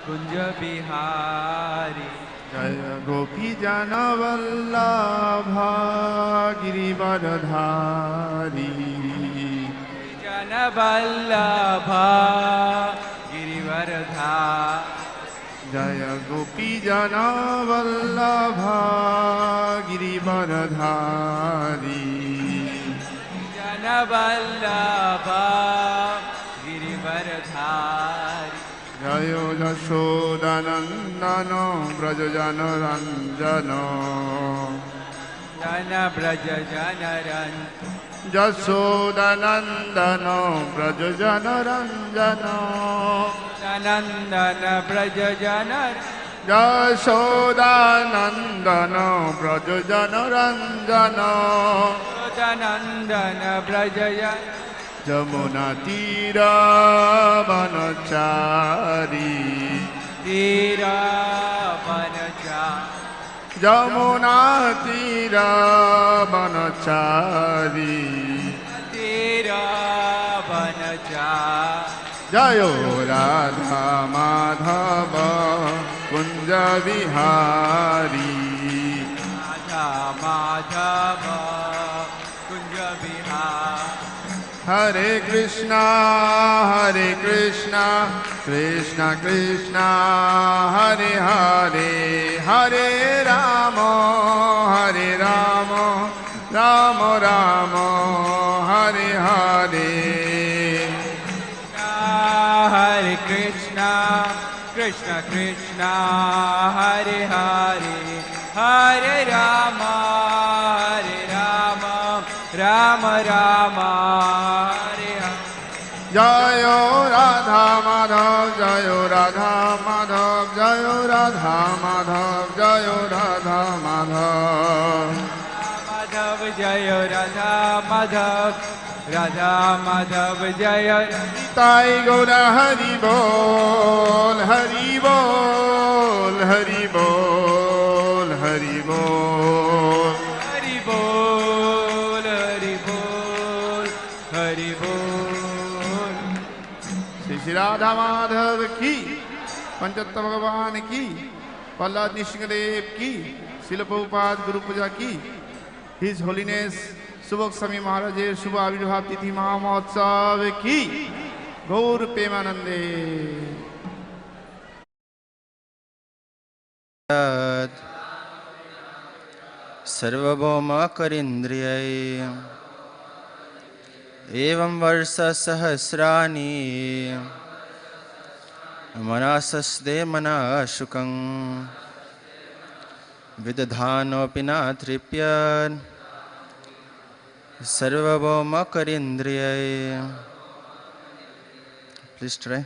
कुंज बिहारी जय गोपी जनवल्लभा गिरिवरधारी जनवल्लभा गिरिवरधारी जय गोपी जनवल्लभा गिरिवरधारी जनवल्लभा गिरिवरधारी जय यशोदानन्दन व्रजजनरञ्जन जन ब्रज जनरञ्जन यशोदानन्दन व्रजजनरञ्जन नंदन ब्रज जनर यशोदानन्दन व्रजजनरञ्जन नंदन ब्रज जमुना तीरावनचारी तीरावनचा जमुना तीरावनचारी तीरावनचा जयो राधा माधव कुंज विहारी राधा माधव कुंज बिहारी हरे कृष्णा कृष्ण कृष्ण हरे हरे हरे राम राम राम हरे हरे हरे कृष्णा कृष्ण कृष्ण हरे हरे हरे राम राम राम हरे हरे जय राधा माधव जय राधा माधव जय राधा माधव जय राधा माधव माधव जय राधा माधव राधा माधव जय ताई गौर हरि बोल हरि बोल हरि बोल हरि बोल हरि बोल हरि बोल हरि बोल श्री राधा माधव की पंचतत्व भगवान की प्रहलाद नृसिंहदेव की शिल प्रभुपाद गुरु पूजा की हिज होलीनेस सुबोध स्वामी महाराजेर शुभ आविर्भाव तिथि महामहोत्सव की गौर प्रेमानंदे सर्वभौम करीन्द्रियै एवं वर्ष सहस्राणि मनसस्ते मनःशुकं विदधानोऽपि न तृप्यत् सर्वभौम करीन्द्रियै. Please try.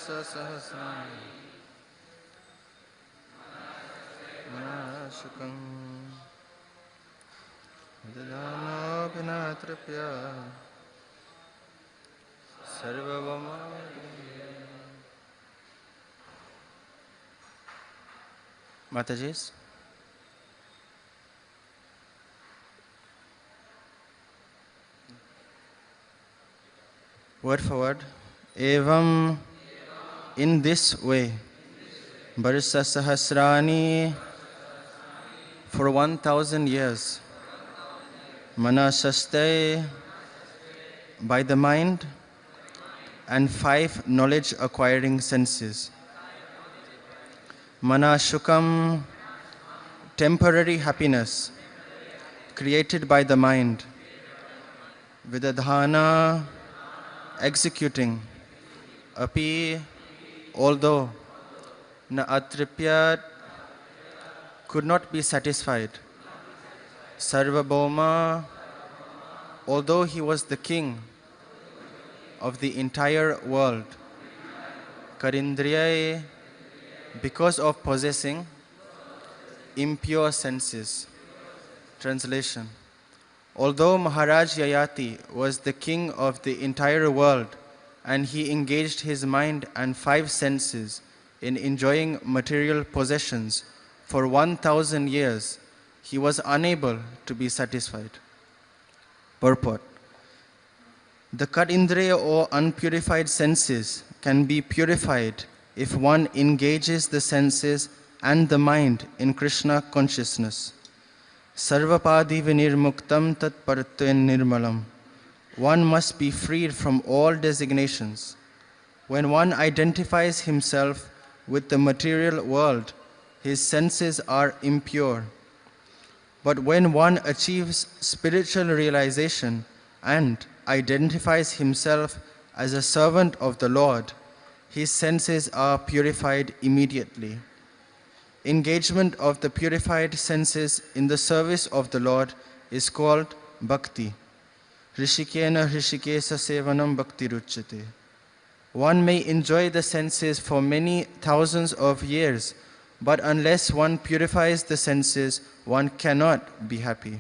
सहस्राणि मनःशुकं विदधानोऽपि न तृप्यत् सर्वभौम. Mataji's. Word for word. Evam. In this way, Varsa Sahasrani, for 1,000 years, Manasaste, by the mind, and 5 knowledge acquiring senses. Manashukam, temporary happiness, created by the mind. Vidadhana, executing, api, although na atripyat, could not be satisfied. Sarvabhauma, although he was the king of the entire world. Karindriyae, because of possessing impure senses. Translation. Although Maharaj Yayati was the king of the entire world and he engaged his mind and 5 senses in enjoying material possessions for 1,000 years, he was unable to be satisfied. Purport. The Karindriya or unpurified senses can be purified if one engages the senses and the mind in Krishna consciousness. Sarvapadi vinirmuktam tat paratven nirmalam. One must be freed from all designations. When one identifies himself with the material world, his senses are impure. But when one achieves spiritual realization and identifies himself as a servant of the Lord, his senses are purified immediately. Engagement of the purified senses in the service of the Lord is called bhakti. Rishikena rishikesa sevanam bhakti ruchyate. One may enjoy the senses for many thousands of years, but unless one purifies the senses, one cannot be happy.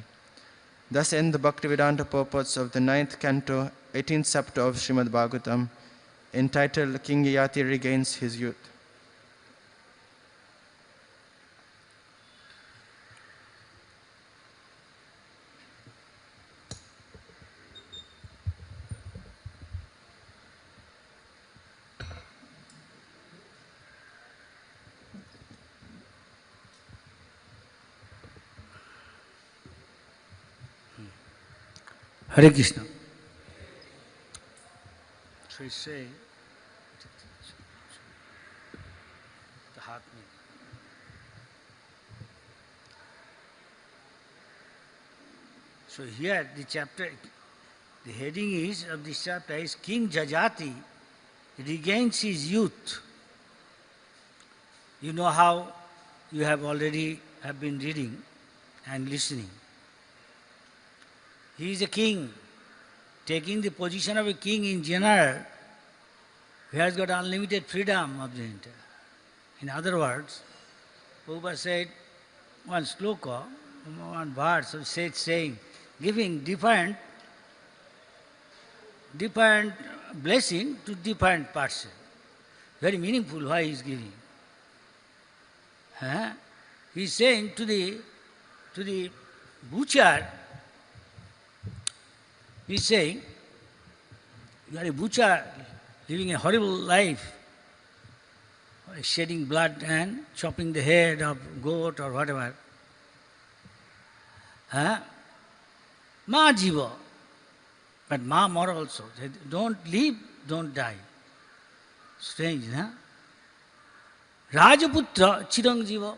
Thus end the Bhaktivedanta purports of the 9th canto, 18th chapter of Srimad Bhagavatam, entitled King Yayati Regains His Youth. Hare Krishna. So he say, the heart में. So here the chapter, the heading is of this chapter is King Jajati regains his youth. You know how you have already have been reading and listening. He is a king, taking the position of a king in general, who has got unlimited freedom of the entire. In other words, Prabhupada said one sloka, one verse of saying, giving different blessing to different person. Very meaningful why he is giving. He is saying to the butcher, he is saying, you are a butcher living a horrible life, shedding blood and chopping the head of goat or whatever. Ma jiva. But ma more also. Don't live, don't die. Strange, huh? Rajaputra chirang jiva.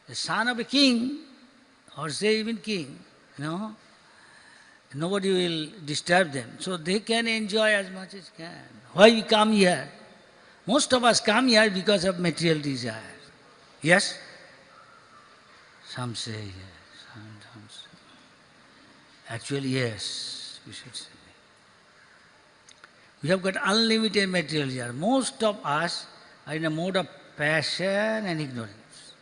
The son of a king, or say even king, nobody will disturb them. So they can enjoy as much as can. Why we come here? Most of us come here because of material desire. Yes? Some say yes, some say. Actually, yes, we should say. We have got unlimited material desire. Most of us are in a mode of passion and ignorance.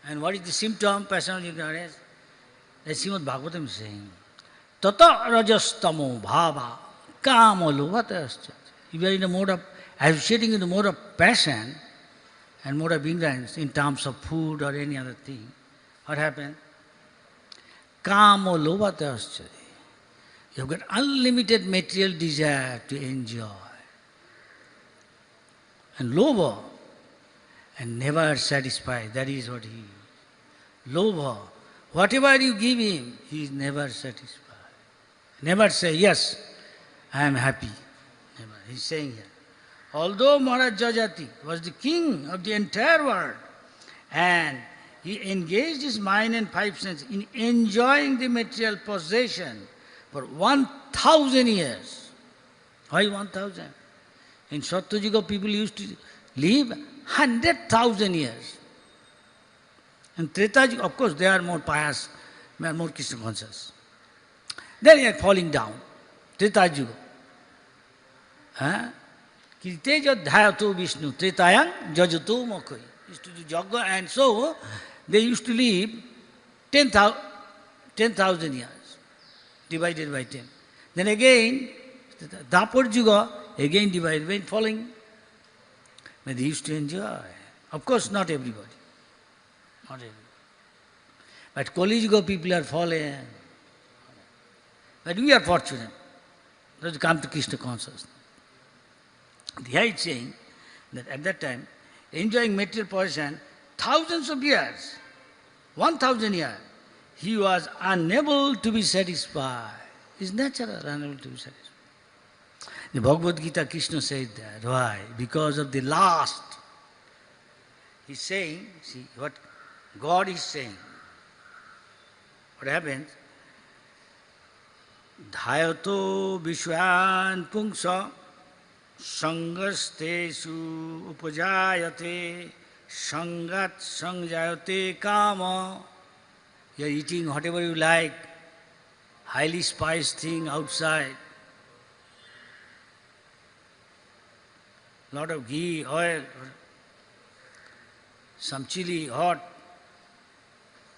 And what is the symptom of passion and ignorance? As Srimad Bhagavatam is saying, Tata rajastamo bhava kama lovatascha. If you are in a mode of associating in the mode of passion and mode of ignorance in terms of food or any other thing, what happens? Kama lovatascha. You have got unlimited material desire to enjoy. And lova, and never satisfied. That is what he is. Lova. Whatever you give him, he is never satisfied. Never say, yes, I am happy. Never. He is saying here. Although Maharaj Jajati was the king of the entire world, and he engaged his mind and 5 senses in enjoying the material possession for 1,000 years, Why 1,000? In Satyayuga, people used to live 100,000 years. And Treta Yuga, of course, they are more pious, they are more Krishna conscious. Then they are falling down. Treta Yuga. Kriteja Dhyato Vishnu, Tretayang Jajato Mokai. Used to do yoga, and so they used to live 10,000 years, divided by 10. Then again, Dapur Yuga, again divided by falling. But they used to enjoy. Of course, not everybody. Not everybody. But Kali Yuga people are fallen. But we are fortunate to come to Krishna consciousness. Here it's saying that at that time, enjoying material possession, thousands of years, 1,000 years, he was unable to be satisfied. It's natural, unable to be satisfied. The Bhagavad Gita, Krishna said that. Why? Because of the last. He's saying, see what God is saying. What happens? Dhayato Vishwan Pungsa Sangastesu Upajayate Sangat Sangjayate Kama. You are eating whatever you like, highly spiced thing outside. Lot of ghee, oil, some chili, hot,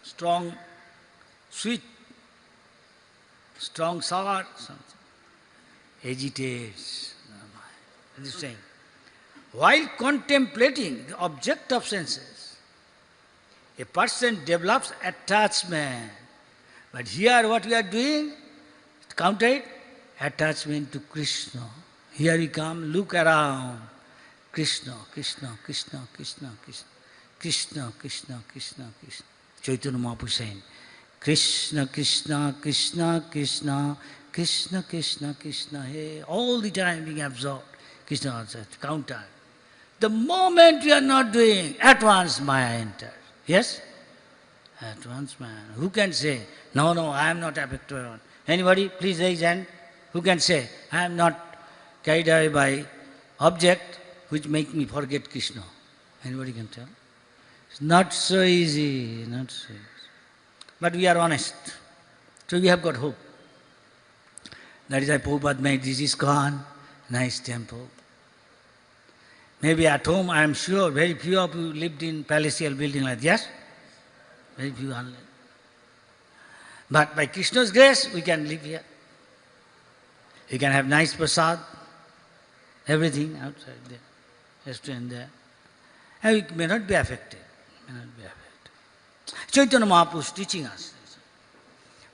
strong, sweet, strong, sour, something. Agitates. This is saying, while contemplating the object of senses, a person develops attachment. But here what we are doing, counter it, attachment to Krishna. Here we come, look around. Krishna, Krishna, Krishna, Krishna, Krishna, Krishna, Krishna, Krishna, Krishna. Chaitanya Mahaprabhu saying, Krishna, Krishna, Krishna, Krishna, Krishna, Krishna, Krishna, hey, all the time being absorbed. Krishna answered, counter. The moment we are not doing, at once Maya enters. Yes? At once Maya. Who can say, no, I am not affected? Anybody? Please raise hand. Who can say, I am not carried away by object which make me forget Krishna? Anybody can tell? It's not so easy, not so easy. But we are honest. So we have got hope. That is why Prabhupada made this ISKCON, nice temple. Maybe at home, I am sure, very few of you lived in palatial building like this. Yes? Very few only. But by Krishna's grace, we can live here. We can have nice prasad, everything outside there, restaurant there. And we may not be affected. Chaitanya Mahaprabhu is teaching us.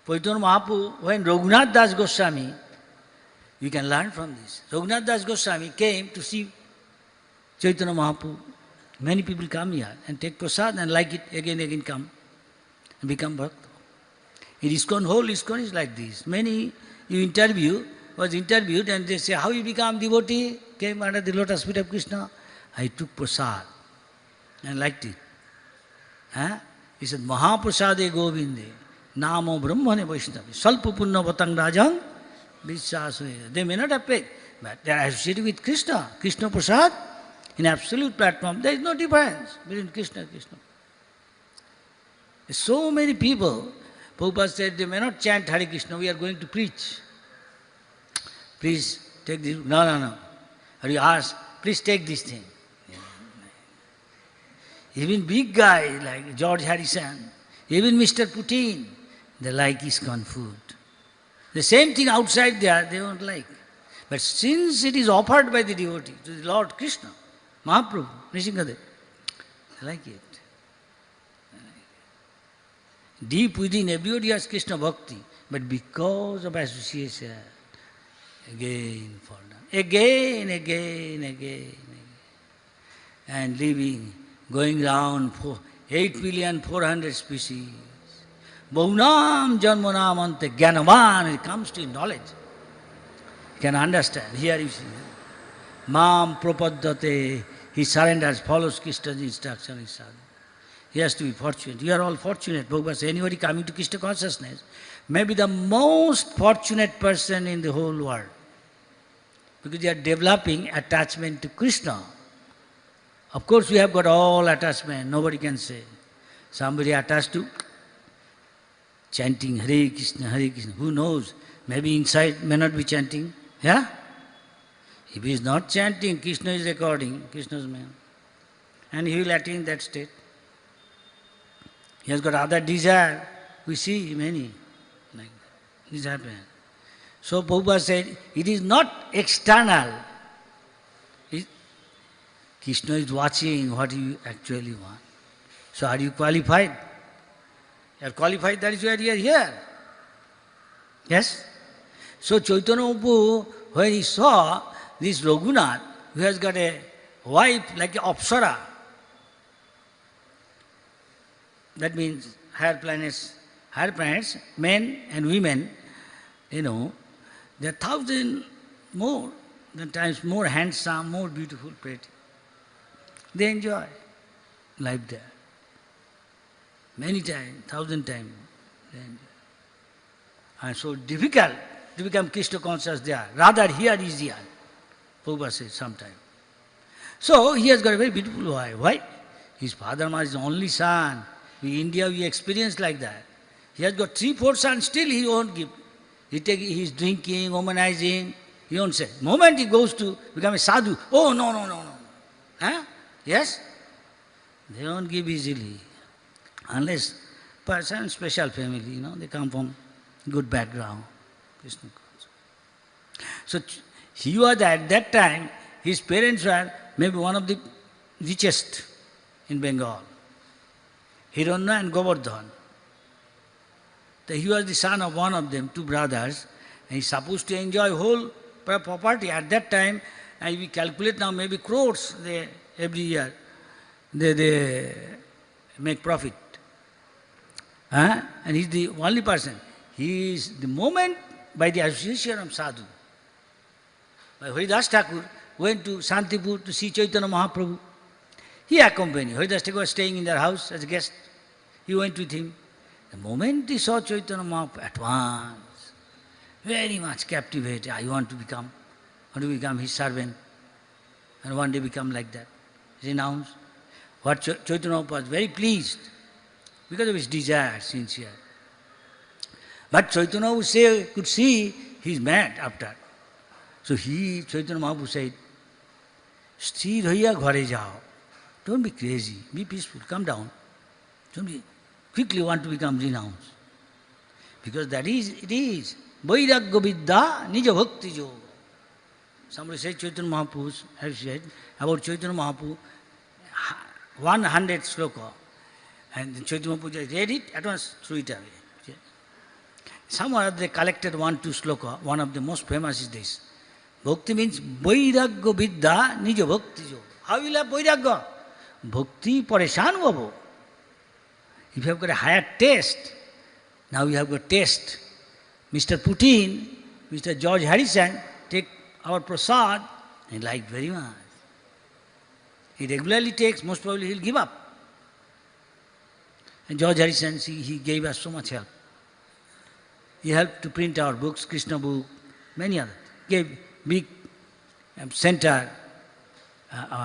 Chaitanya Mahaprabhu, when Raghunath Das Goswami, we can learn from this. Raghunath Das Goswami came to see Chaitanya Mahaprabhu. Many people come here and take prasad and like it, again come and become bhakta. In ISKCON, whole ISKCON is like this. Many was interviewed and they say, how you become devotee? Came under the lotus feet of Krishna. I took prasad and liked it. He said, Mahaprasade Govinde, Namo Brahmane Vaishnavi, Salpa Punna Vatang Rajang, Vishasve. They may not have paid, but they are associated with Krishna. Krishna Prasad, in absolute platform, there is no difference between Krishna and Krishna. So many people, Prabhupada said, they may not chant Hare Krishna, we are going to preach. Please take this. No. Or you ask, please take this thing. Even big guy like George Harrison, even Mr. Putin, they like ISKCON food. The same thing outside there, they don't like. But since it is offered by the devotee to the Lord Krishna, Mahaprabhu, Nrsimhadev, they like it. Deep within everybody has Krishna Bhakti, but because of association, again fall down. Again. And living, going round for 8,400,000 species. Bahunam janmanam ante gyanavan, it comes to knowledge. You can understand. Here you see. Mam propaddate, he surrenders, follows Krishna's instruction, he sadhana. He has to be fortunate. You are all fortunate. Bhagavad says, anybody coming to Krishna consciousness may be the most fortunate person in the whole world. because they are developing attachment to Krishna. Of course, we have got all attachment, nobody can say. Somebody attached to chanting Hare Krishna, who knows? Maybe inside may not be chanting, yeah? If he is not chanting, Krishna is recording, Krishna's man. And he will attain that state. He has got other desire. We see many like that. This happens. So Prabhupada said, it is not external. Krishna is watching what you actually want. So are you qualified? You are qualified, that is why you are here. Yes? So Chaitanya Mahaprabhu, when he saw this Raghunath, who has got a wife like an Apsara, that means higher planets, men and women, there are 1,000 more, than times more handsome, more beautiful, pretty. They enjoy life there. Many times, 1,000 times. They enjoy. And so difficult to become Krishna conscious there. Rather here is here. Prabhupada says sometime. So he has got a very beautiful wife. Why? His father is the only son. In India we experience like that. He has got 3-4 sons, still he won't give. He is drinking, womanizing, he won't say. The moment he goes to become a sadhu, oh no. Huh? Yes? They won't give easily. Unless person, special family, they come from good background. Krishna consciousness. So he was at that time, his parents were maybe one of the richest in Bengal. Hiranya and Gobardhan. So he was the son of one of them, 2 brothers, and he's supposed to enjoy whole property. At that time, and we calculate now maybe crores every year, they make profit. And he's the only person. He is the moment by the association of sadhu. Haridas Thakur went to Santipur to see Chaitanya Mahaprabhu. He accompanied. Haridas Thakur was staying in their house as a guest. He went with him. The moment he saw Chaitanya Mahaprabhu, at once, very much captivated. I want to become his servant. And one day become like that. Renounced. What Chaitanya Mahaprabhu was very pleased because of his desire, sincere. But Chaitanya Mahaprabhu could see he is mad after. So Chaitanya Mahaprabhu said, Sthir hoiya ghare jao. Don't be crazy, be peaceful, come down. Don't be quickly want to become renounced. Because it is. Vairagya vidya nija bhakti yoga. Somebody said Chaitanya Mahaprabhu has said about Chaitanya Mahaprabhu 100 sloka. And Chaitanya Mahaprabhu read it, at once threw it away. Somewhere they collected 1-2 sloka. One of the most famous is this. Bhakti means Vairagya vidya nija bhakti yoga. How will you have Vairagya? Bhakti pareshan bhavo. If you have got a higher taste, now you have got taste. Mr. Putin, Mr. George Harrison, take our prasad, he liked very much. He regularly takes, most probably he'll give up. And George Harrison, he gave us so much help. He helped to print our books, Krishna book, many others. Gave big center,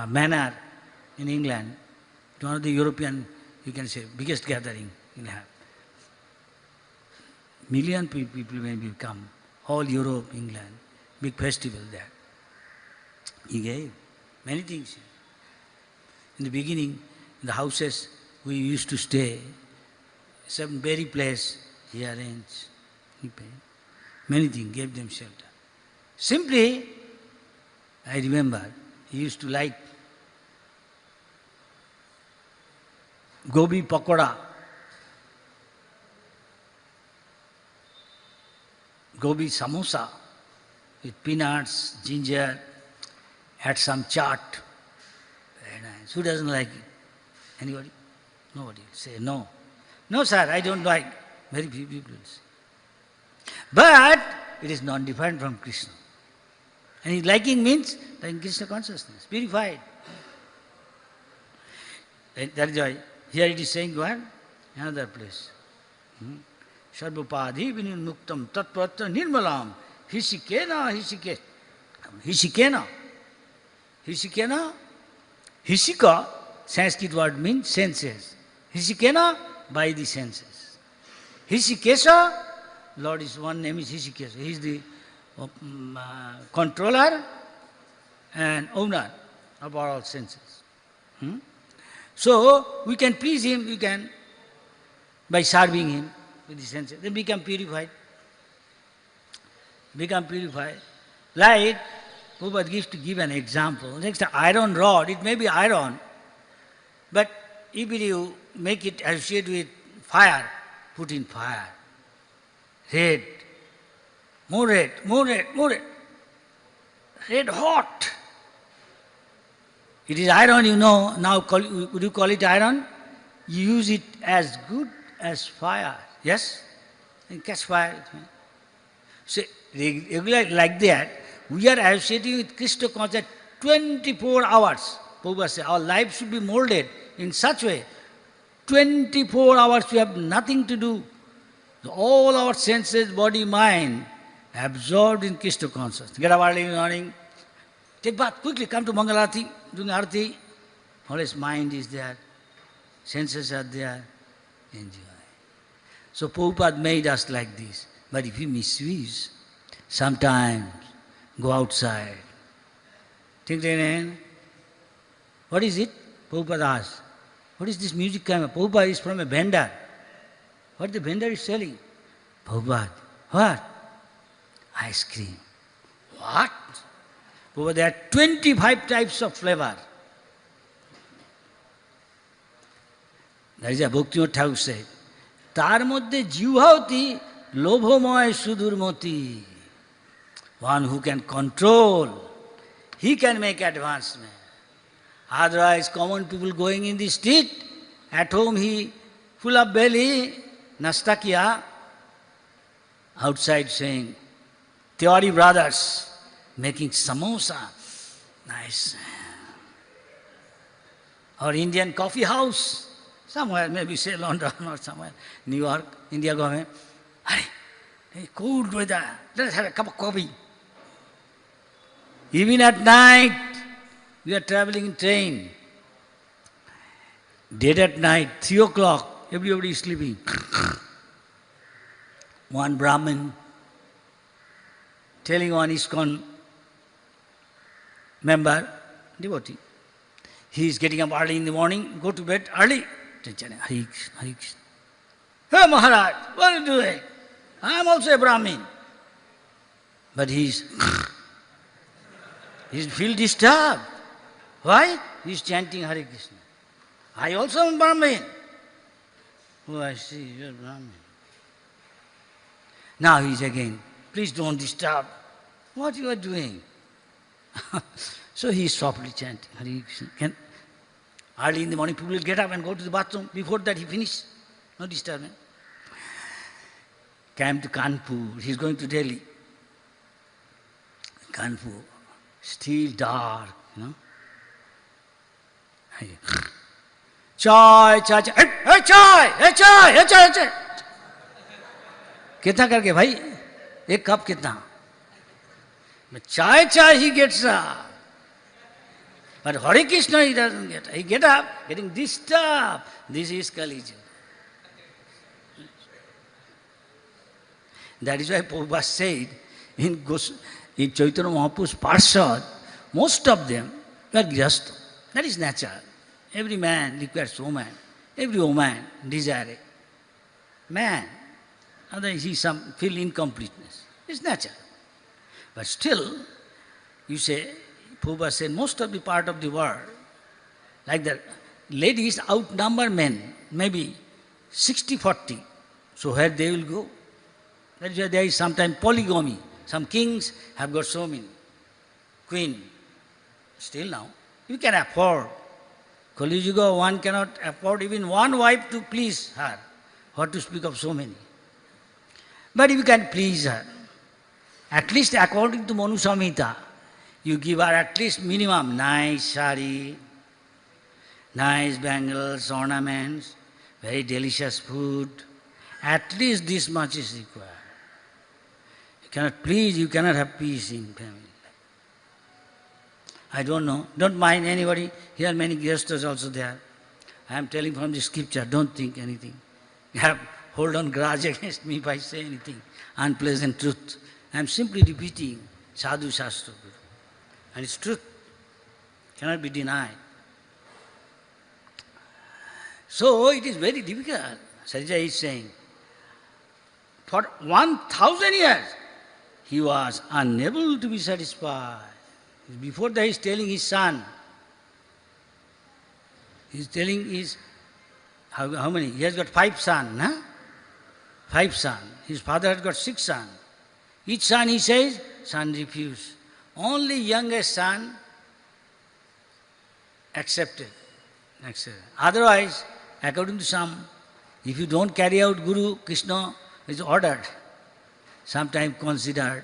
manor in England, to one of the European, you can say, biggest gathering you'll have. Million people maybe come, whole Europe, England, big festival there. He gave many things. In the beginning, in the houses we used to stay, some very place he arranged, he paid. Many things, gave them shelter. Simply, I remember, he used to like gobi pakoda, gobi samosa with peanuts, ginger, had some chaat. Very nice. Who doesn't like it? Anybody? Nobody will say no. No, sir, I don't like. Very few people will say. But it is non-different from Krishna. And his liking means like Krishna consciousness, purified. And that is why here it is saying, go on, another place. Sarvapadhi vinimuktam tatpatra nirmalam hisike Hisikena. Hisikena. Hisika, Sanskrit word means senses. Hisikena, by the senses. Hisikesa, Lord is one name is Hisikesa. He is the controller and owner of all senses. So we can please him, we can by serving him with the senses. Then become purified. Become purified. Like Prabhupada gives to give an example. Next, iron rod, it may be iron, but if you make it associate with fire, put in fire. Red, more red, more red, more red. Red hot. It is iron, you know. Now, would you call it iron? You use it as good as fire. Yes? You catch fire. So, regularly like that, we are associating with Krishna consciousness 24 hours. Prabhupada said, our life should be molded in such way. 24 hours we have nothing to do. All our senses, body, mind, absorbed in Krishna consciousness. Get up early in the morning, take bath, quickly come to Mangalarati, doing Arati. Always mind is there, senses are there, enjoy. So Prabhupada made us like this. But if you misuse, sometimes go outside. Take the hand. What is it? Prabhupada asked. What is this music camera? Prabhupada is from a vendor. What the vendor is selling? Prabhupada. What? Ice cream. What? Prabhupada, there are 25 types of flavor. That is a Bhaktivinoda Thakur said. তার মধ্যে জিহ্বাতি লোভময় সুদূরমতি. One who can control, he can make advancement. Otherwise, common people going in the street, at home he full of belly, nasta kiya, outside saying, Theory brothers making samosa, nice. Or Indian coffee house, somewhere, maybe say London or somewhere, New York, India government. Hey, cold weather, let us have a cup of coffee. Even at night, we are traveling in train. Dead at night, 3 o'clock, everybody is sleeping. One Brahmin telling one ISKCON member, devotee, he is getting up early in the morning, go to bed early. Hare Krishna, Hare Krishna. Hey Maharaj, what are you doing? I am also a Brahmin. But he feel disturbed. Why? He is chanting Hare Krishna. I also am Brahmin. Oh, I see, you are Brahmin. Now he is again, please don't disturb. What you are doing? So he is softly chanting Hare Krishna. Early in the morning, people will get up and go to the bathroom. Before that, he finished. No disturbance. Came to Kanpur. He is going to Delhi. Kanpur, still dark, you know. Chai, chai, chai, hey, chai, hey, chai, hey, chai, hey, chai. कितना करके भाई? एक cup कितना? Chai, chai, he gets up. But Hare Krishna, he doesn't get up. He get up, getting disturbed. This is Kaliji. That is why Prabhupada said in Chaitanya Mahaprabhu's Parshad, most of them are grihastha. That is natural. Every man requires woman. Every woman desires man. Otherwise he feel incompleteness. It's natural. But still, you say, Prabhupada said, most of the part of the world, like the ladies outnumber men, maybe 60-40. So where they will go? That is why there is sometimes polygamy. Some kings have got so many queen. Still now, you can afford. Kali Yuga, one cannot afford even one wife to please her. What to speak of so many? But if you can please her, at least according to Manu Samhita, you give her at least minimum nice sari, nice bangles, ornaments, very delicious food. At least this much is required. You cannot please, you cannot have peace in family. I don't know. Don't mind anybody. Here many guests also there. I am telling from the scripture, don't think anything. You have hold on grudge against me if I say anything unpleasant truth. I am simply repeating Sadhu Shastra Guru. And it's truth. Cannot be denied. So it is very difficult. Sarija is saying, for 1,000 years, he was unable to be satisfied. Before that, he is telling his son. He is telling his, how many? He has got 5 sons, huh? 5 sons. His father has got 6 sons. Each son, he says, son refused. Only youngest son accepted. Otherwise, according to some, if you don't carry out Guru, Krishna is ordered, sometimes considered.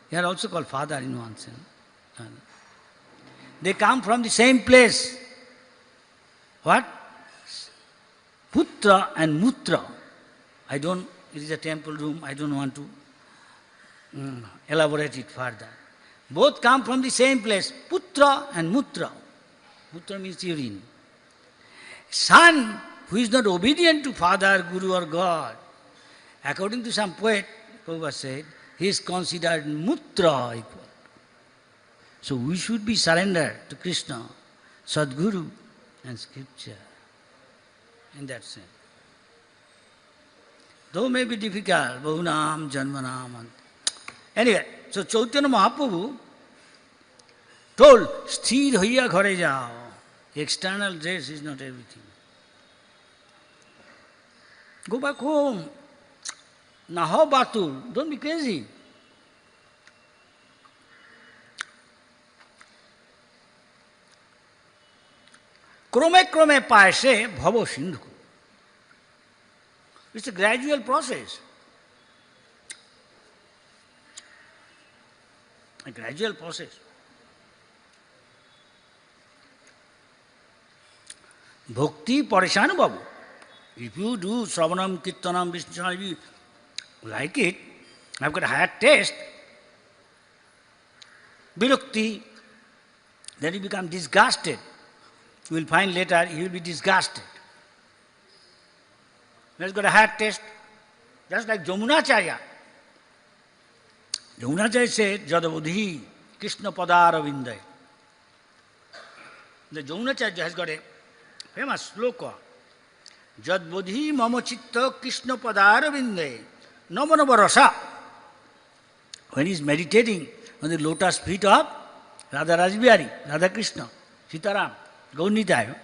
They are also called father in one sense. They come from the same place. What? Putra and Mutra. It is a temple room, I don't want to elaborate it further. Both come from the same place, Putra and Mutra. Mutra means urine. Son who is not obedient to father, Guru or God, according to some poet, Prabhupada said, he is considered Mutra. So we should be surrendered to Krishna, Sadguru and scripture. In that sense. Though may be difficult, Bahunam, Janmanam. Anyway, so Chaitanya Mahaprabhu told, Sthir hoiya ghare jao. External dress is not everything. Go back home. Naho batul. Don't be crazy. Krome krome paise bhavo sindhu. It's a gradual process. A gradual process. Bhakti Parishana Babu. If you do Sravanam, Kirtanam, Vishnu, if you like it, I've got a higher taste. Virakti, then you become disgusted. You will find later you will be disgusted. He has got a higher taste. Just like Jamunacharya. Jamunacharya said, Jadavudhi, Krishna Padara Vindai. The Jamunacharya has got a famous sloka. Jadbodhi mama chitta Krishna Padara Vindai. Namanava rasa. When he is meditating on the lotus feet of Radha Rajbihari, Radha Krishna, Sitaram, Gaunitaya,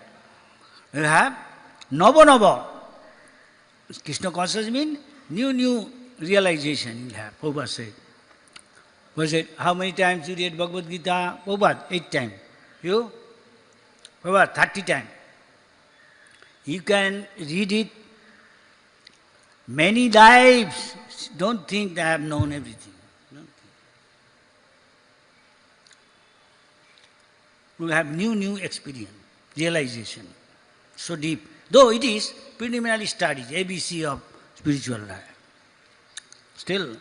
you have Nava. Krishna consciousness means new realization you have. Prabhupada said. Was it, how many times you read Bhagavad Gita? Prabhupada, 8 times. You? Prabhupada, 30 times. You can read it many lives. Don't think that I have known everything. We will have new experience, realization. So deep. Though it is preliminary studies, ABC of spiritual life. Still,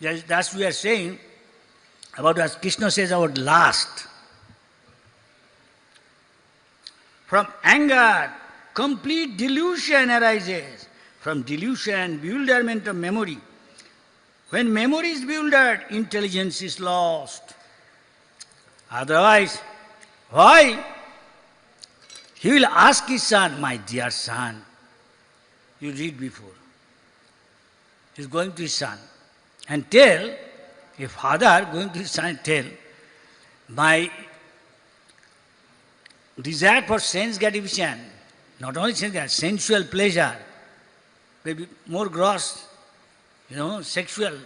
that's we are saying about as Krishna says about lust. From anger, complete delusion arises. From delusion, bewilderment of memory. When memory is bewildered, intelligence is lost. Otherwise, why? He will ask his son, my dear son, you read before. He is going to his son and tell, a father going to his son and tell, my desire for sense gratification, not only sense gratification, sensual pleasure, maybe more gross, sexual,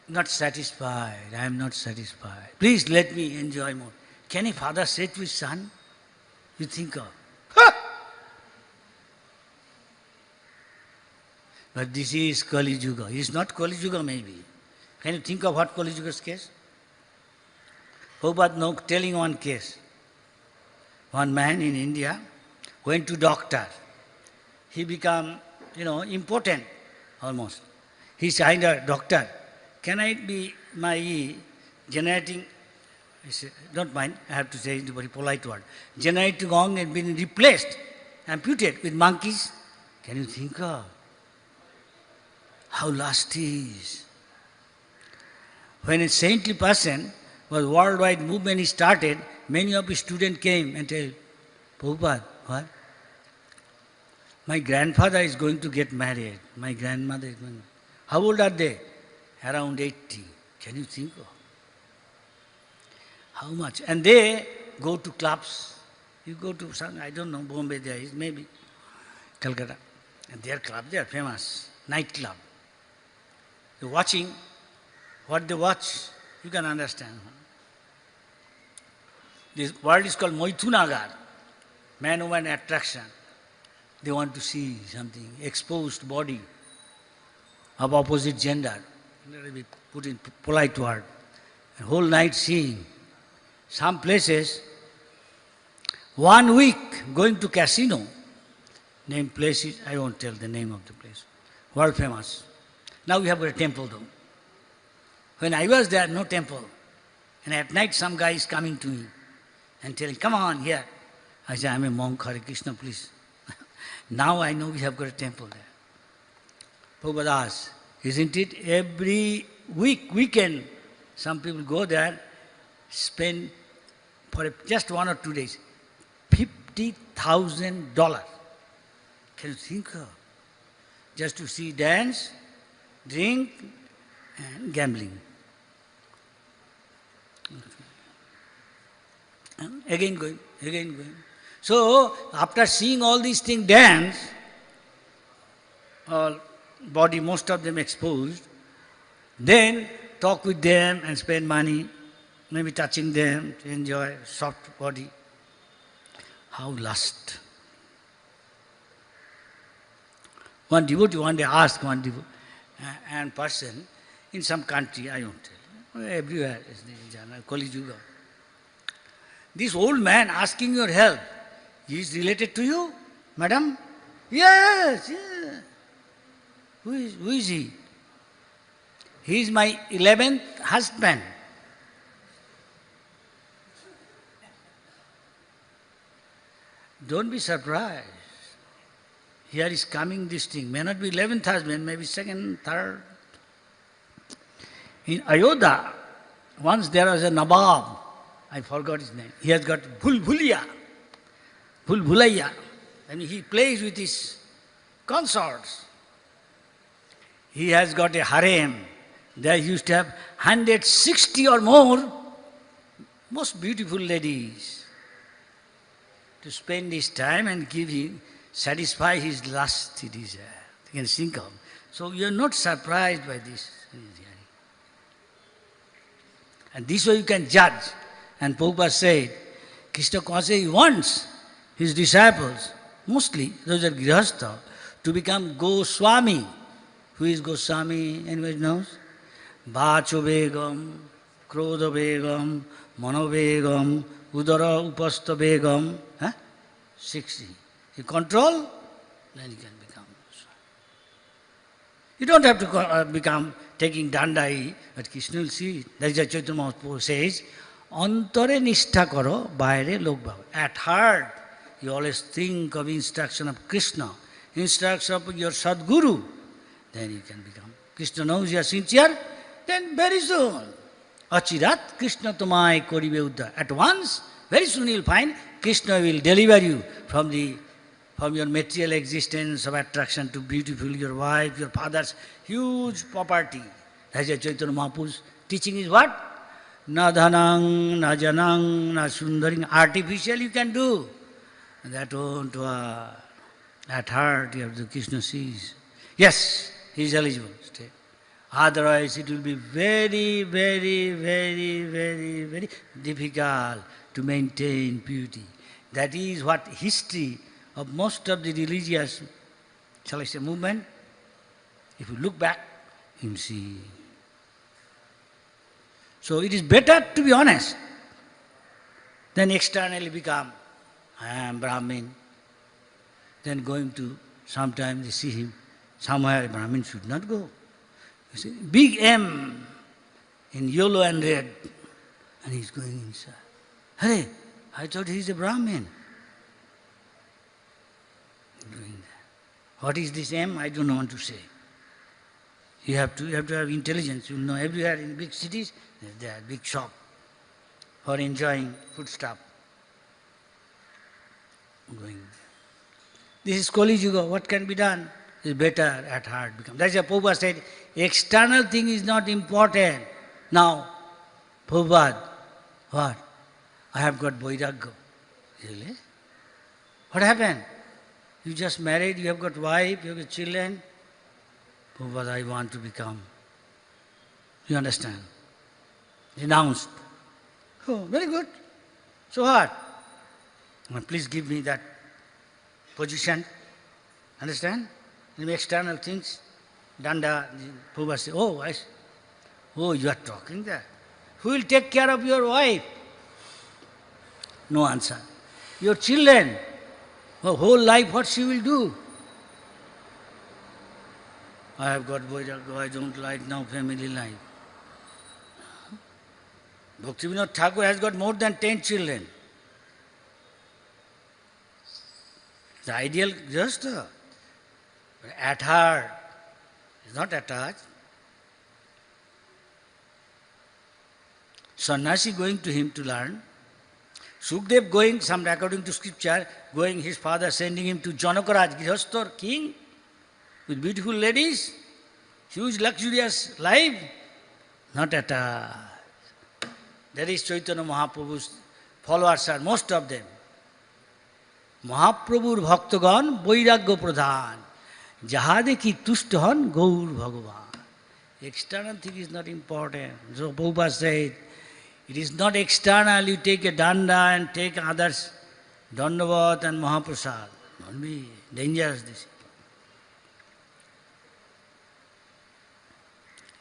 not satisfied, I am not satisfied. Please let me enjoy more. Can a father say to his son, you think of, but this is Kali Yuga. It is not Kali Yuga maybe. Can you think of what Kali Yuga's case? Prabhupada telling one case. One man in India went to doctor. He become, important almost. He said, doctor, can I be my generating, don't mind, I have to say it in a very polite word, generating organ has been replaced, amputated with monkeys. Can you think of how lust is? When a saintly person was worldwide movement he started, many of his students came and said, Prabhupada, what? My grandfather is going to get married. My grandmother is going. How old are they? Around 80. Can you think of how much? And they go to clubs. You go to some, I don't know, Bombay there is, maybe Calcutta. And their club, they are famous, nightclub. You're watching, what they watch, you can understand. This world is called Moithunagar, man-woman attraction. They want to see something, exposed body of opposite gender. Let me put in polite word. And whole night seeing. Some places, 1 week going to casino. Name places, I won't tell the name of the place. World famous. Now we have got a temple though. When I was there, no temple. And at night some guy is coming to me and telling, come on here. I say, I'm a monk, Hare Krishna, please. Now I know we have got a temple there. Prabhupada asks, isn't it every weekend, some people go there, spend for just 1 or 2 days, $50,000. Can you think of? Just to see dance, drink, and gambling. And again going. So, after seeing all these things dance, all body, most of them exposed, then talk with them and spend money, maybe touching them to enjoy soft body. How lust. One devotee one day asked one devotee, and person in some country, I don't tell, everywhere, Kali Yuga. This old man asking your help, he is related to you, madam? Yes, yes. Who is he? He is my 11th husband. Don't be surprised. Here is coming this thing. May not be 11th husband, maybe second, third. In Ayodhya, once there was a Nabab, I forgot his name. He has got Bhulbhulaiya. I mean, he plays with his consorts. He has got a harem. There he used to have 160 or more most beautiful ladies to spend his time and give him, satisfy his lusty desire. You can think of. So you are not surprised by this. And this way you can judge. And Prabhupada said, Krishna constantly wants his disciples, mostly those are Grihastha, to become Goswami. Who is Goswami? Anybody knows? Vacho Begam, Krodha Begam, Mano Begam, Udara Upasta Begam. 60. You control, then you can become Goswami. You don't have to become taking dandai, but Krishna will see it. That is why Chaitanya Mahaprabhu says, Antare nishtha karo, baire lok bhava. At heart, you always think of instruction of Krishna, instruction of your Sadguru, then you can become. Krishna knows you are sincere, then very soon, Achirat Krishna tomai koribe uddhar. At once, very soon you will find Krishna will deliver you from your material existence of attraction to beautiful, your wife, your father's huge property. That's why Chaitanya Mahaprabhu's teaching is what? Na dhanang, na janang, na sundaring. Artificial you can do. That won't work. At heart you have the Krishna sees. Yes, he is eligible. Stay. Otherwise it will be very, very, very, very, very difficult to maintain purity. That is what history of most of the religious, shall I say, movement, if you look back, you will see. So it is better to be honest than externally become, I am Brahmin. Then going to, sometimes they see him, somewhere Brahmin should not go. You see, big M in yellow and red. And he's going inside. Hey, I thought he's a Brahmin. Doing that. What is this M? I don't want to say. You have to have intelligence. You know, everywhere in big cities, there are big shop for enjoying food stuff. Going there. This is Kali Yuga. What can be done is better at heart become. That's why Prabhupada said, external thing is not important. Now, Prabhupada, what? I have got Vairagya. Really? What happened? You just married, you have got wife, you have got children. Prabhupada, I want to become. You understand? Renounced. Oh, very good. So what? Please give me that position. Understand? The external things. Danda, Prabhupada said, oh, you are talking there. Who will take care of your wife? No answer. Your children, her whole life, what she will do? I have got Vairagya, I don't like now family life. Bhaktivinoda Thakur has got more than 10 children. The ideal just at heart is not attached. Sannyasi going to him to learn. Sukdev going, some according to scripture, going, his father sending him to Janakaraj, Grihasthar king, with beautiful ladies, huge luxurious life, not attached. That is Chaitanya Mahaprabhu's followers are, most of them. মহাপ্রভুর ভক্তগণ বৈরাগ্য প্রধান যাহা দেখি তুষ্ট হন গৌর ভগবান. External thing is not important. So Prabhupada said, it is not external, you take a danda and take others, dandavat and mahaprasad. Don't be dangerous this.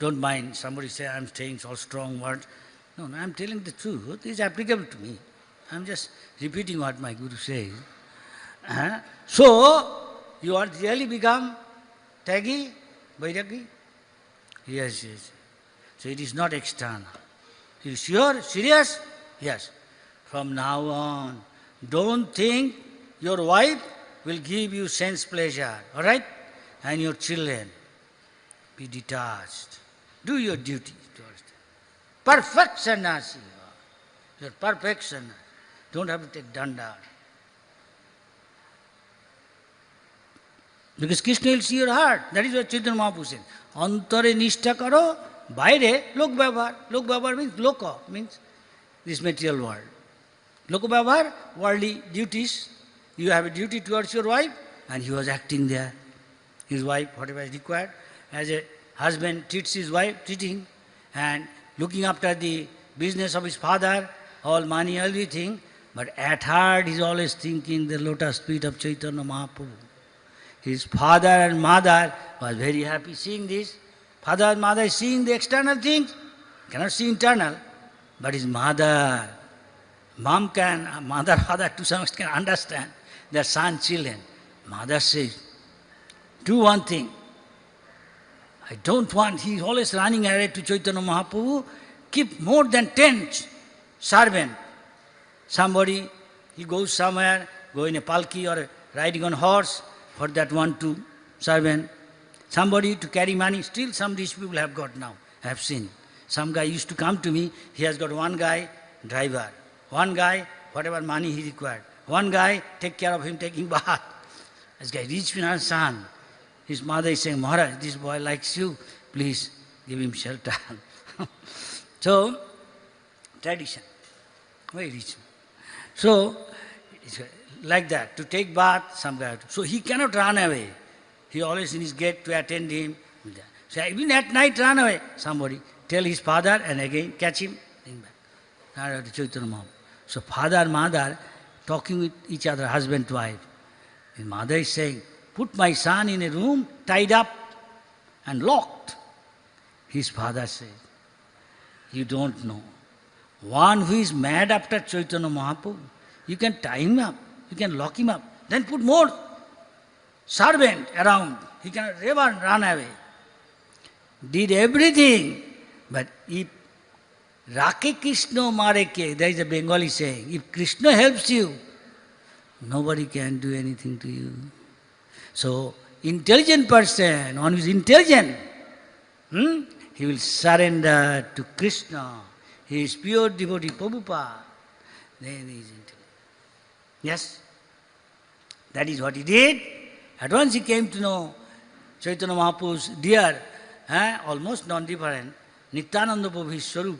Don't mind, somebody say I am saying all strong words. No, I am telling the truth. It is applicable to me. I am just repeating what my Guru says. So, you are really become Tagi, Vairagi? Yes. So it is not external. You sure? Serious? Yes. From now on, don't think your wife will give you sense pleasure, all right? And your children. Be detached. Do your duty towards them. Perfect sannyasi. You're perfect sannyasi. Don't have to take danda. Because Krishna will see your heart. That is what Chaitanya Mahaprabhu said. Antare nishtha karo, baire lok bhavar. Lok bhavar means loka, means this material world. Loka bhavar, worldly duties. You have a duty towards your wife, and he was acting there. His wife, whatever is required, as a husband treats his wife, treating, and looking after the business of his father, all money, everything. But at heart, he is always thinking the lotus feet of Chaitanya Mahaprabhu. His father and mother was very happy seeing this. Father and mother is seeing the external things, cannot see internal. But his mother, father to some extent can understand their son, children. Mother says, do one thing. I don't want, he is always running away to Chaitanya Mahaprabhu. Keep more than 10 servants. Somebody, he goes somewhere, go in a palki or riding on horse, for that 1-2 servant. Somebody to carry money, still some rich people have got now, I have seen. Some guy used to come to me, he has got one guy, driver. One guy, whatever money he required. One guy, take care of him taking bath. This guy, rich man's son. His mother is saying, Maharaj, this boy likes you, please give him shelter. So, tradition, very rich. So, it's like that, to take bath, some guy. So he cannot run away. He always in his gate to attend him. So even at night run away. Somebody tell his father and again catch him, bring back. So father and mother talking with each other, husband and wife. His mother is saying, put my son in a room, tied up and locked. His father says, you don't know. One who is mad after Chaitanya Mahaprabhu, you can tie him up. You can lock him up. Then put more servant around. He cannot ever run away. Did everything. But if Rake Krishna Mareke, there is a Bengali saying, if Krishna helps you, nobody can do anything to you. So, intelligent person, one who is intelligent, he will surrender to Krishna. He is pure devotee, Prabhupada. Then he is intelligent. Yes, that is what he did. At once he came to know Chaitanya Mahaprabhu's dear, almost non-different, Nityananda Prabhu, his Swarup.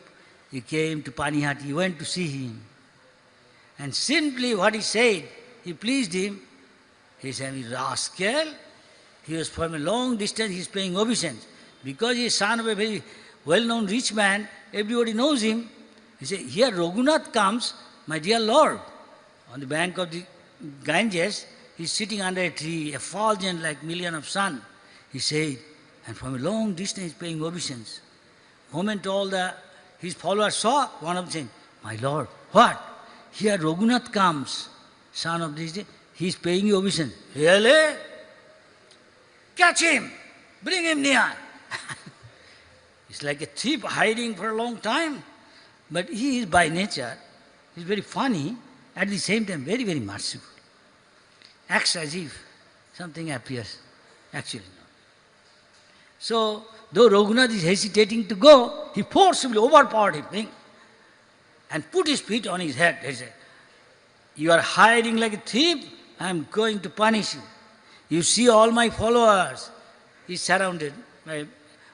He came to Panihati, he went to see him. And simply what he said, he pleased him. He said, rascal, he was from a long distance, he is paying obeisance. Because he is son of a very well-known rich man, everybody knows him. He said, here Raghunath comes, my dear Lord. On the bank of the Ganges, he is sitting under a tree, effulgent like million of sun. He said, and from a long distance he is paying obeisance. Moment all his followers saw, one of them saying, my Lord, what? Here Raghunath comes, son of this day, he is paying you obeisance. Really? Catch him, bring him near. It's like a thief hiding for a long time. But he is by nature, he is very funny, at the same time very, very merciful. Acts as if something appears. Actually not. So, though Raghunath is hesitating to go, he forcibly overpowered him and put his feet on his head. He said, you are hiding like a thief, I am going to punish you. You see all my followers. He is surrounded by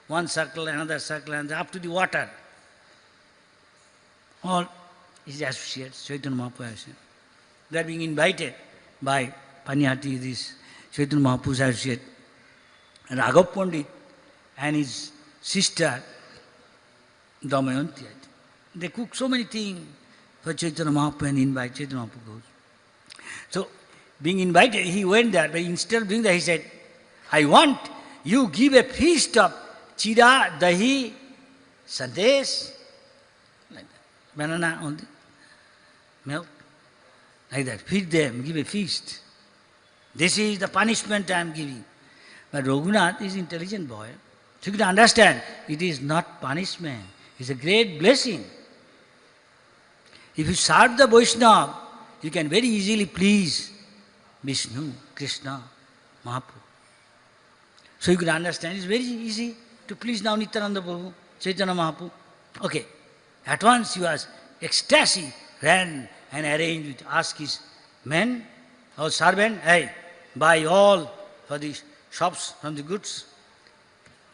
one circle, another circle, and up to the water. All his associates, Chaitanya Mahaprabhu, they are being invited by Panihati, this Chaitanya Mahaprabhu's associate, Raghav Pandit, and his sister, Damayanti. They cook so many things for Chaitanya Mahaprabhu and invite Chaitanya Mahaprabhu goes. So, being invited, he went there, but instead of doing that, he said, I want you give a feast of chira, dahi, sandesh, like that. Banana on the milk, like that. Feed them, give a feast. This is the punishment I am giving. But Raghunath is an intelligent boy. So you can understand, it is not punishment. It's a great blessing. If you serve the Vaishnava, you can very easily please Vishnu, Krishna, Mahaprabhu. So you can understand, it's very easy to please now Nityananda Prabhu, Chaitanya Mahaprabhu. Okay. At once he was ecstasy, ran and arranged, asked his men, or servant, hey, buy all for the shops from the goods,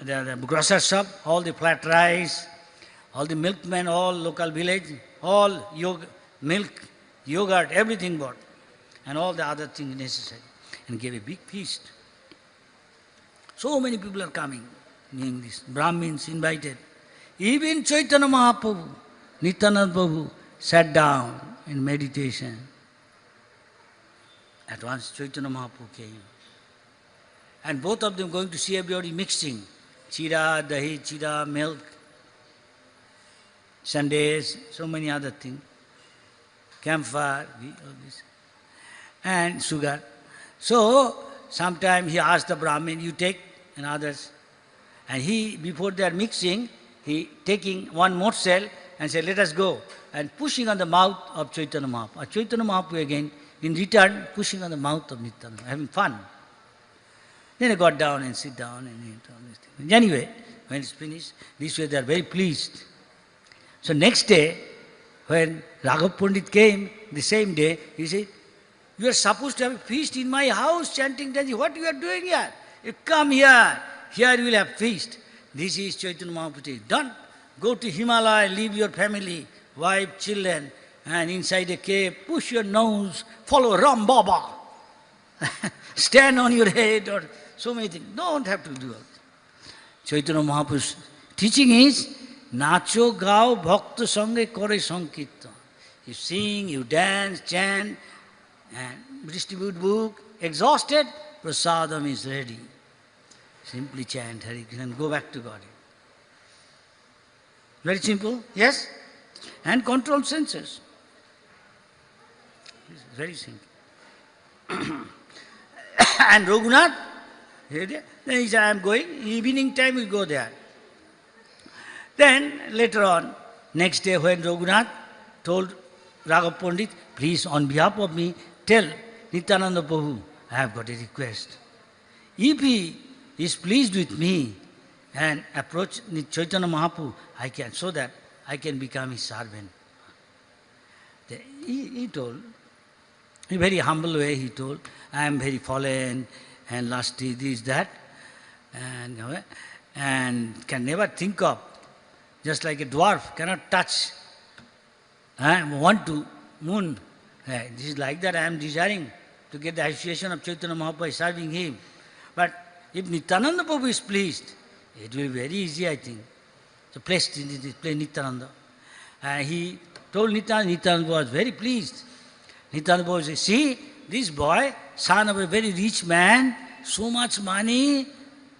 the grocer shop, all the flat rice, all the milkmen, all local village, all milk, yogurt, everything bought, and all the other things necessary, and gave a big feast. So many people are coming, doing this. Brahmins invited. Even Chaitanya Mahaprabhu, Nityananda Prabhu sat down in meditation. At once Chaitanya Mahaprabhu came. And both of them going to see everybody mixing. Chira, dahi, chira, milk, sandesh, so many other things. Camphor, all this. And sugar. So, sometime he asked the Brahmin, you take, and others. And he, before they are mixing, he taking one morsel and said, let us go. And pushing on the mouth of Chaitanya Mahaprabhu. Chaitanya Mahaprabhu again, in return, pushing on the mouth of Nityananda, having fun. Then he got down and sit down and eat all these things. Anyway, when it's finished, this way they are very pleased. So next day, when Raghav Pandit came, the same day, he said, you are supposed to have a feast in my house, chanting, dancing. What you are doing here? You come here. Here you will have feast. This is Chaitanya Mahaprabhu. Don't go to Himalaya, leave your family, wife, children, and inside a cave, push your nose, follow Ram Baba. Stand on your head or so many things. Don't have to do all that. Chaitanya Mahaprabhu's teaching is, Nacho gao bhakta sange kore sankirtan. You sing, you dance, chant, and distribute book. Exhausted, prasadam is ready. Simply chant Hare Krishna and go back to God. Very simple, yes? And control senses. It's very simple. And Raghunath, then he said, I am going. Evening time we go there. Then later on, Next day when Raghunath told Raghav Pandit, please on behalf of me tell Nityananda Prabhu, I have got a request. If he is pleased with me and approach Chaitanya Mahaprabhu, I can, so that I can become his servant. He told, in a very humble way he told, I am very fallen and lusty, this, that, and can never think of, just like a dwarf cannot touch, want to moon. This is like that I am desiring to get the association of Chaitanya Mahaprabhu by serving him. But if Nityananda Prabhu is pleased, it will be very easy, I think. So play Nityananda. He told Nityananda, Nityananda was very pleased. Nityananda Prabhu said, see, this boy, son of a very rich man, so much money,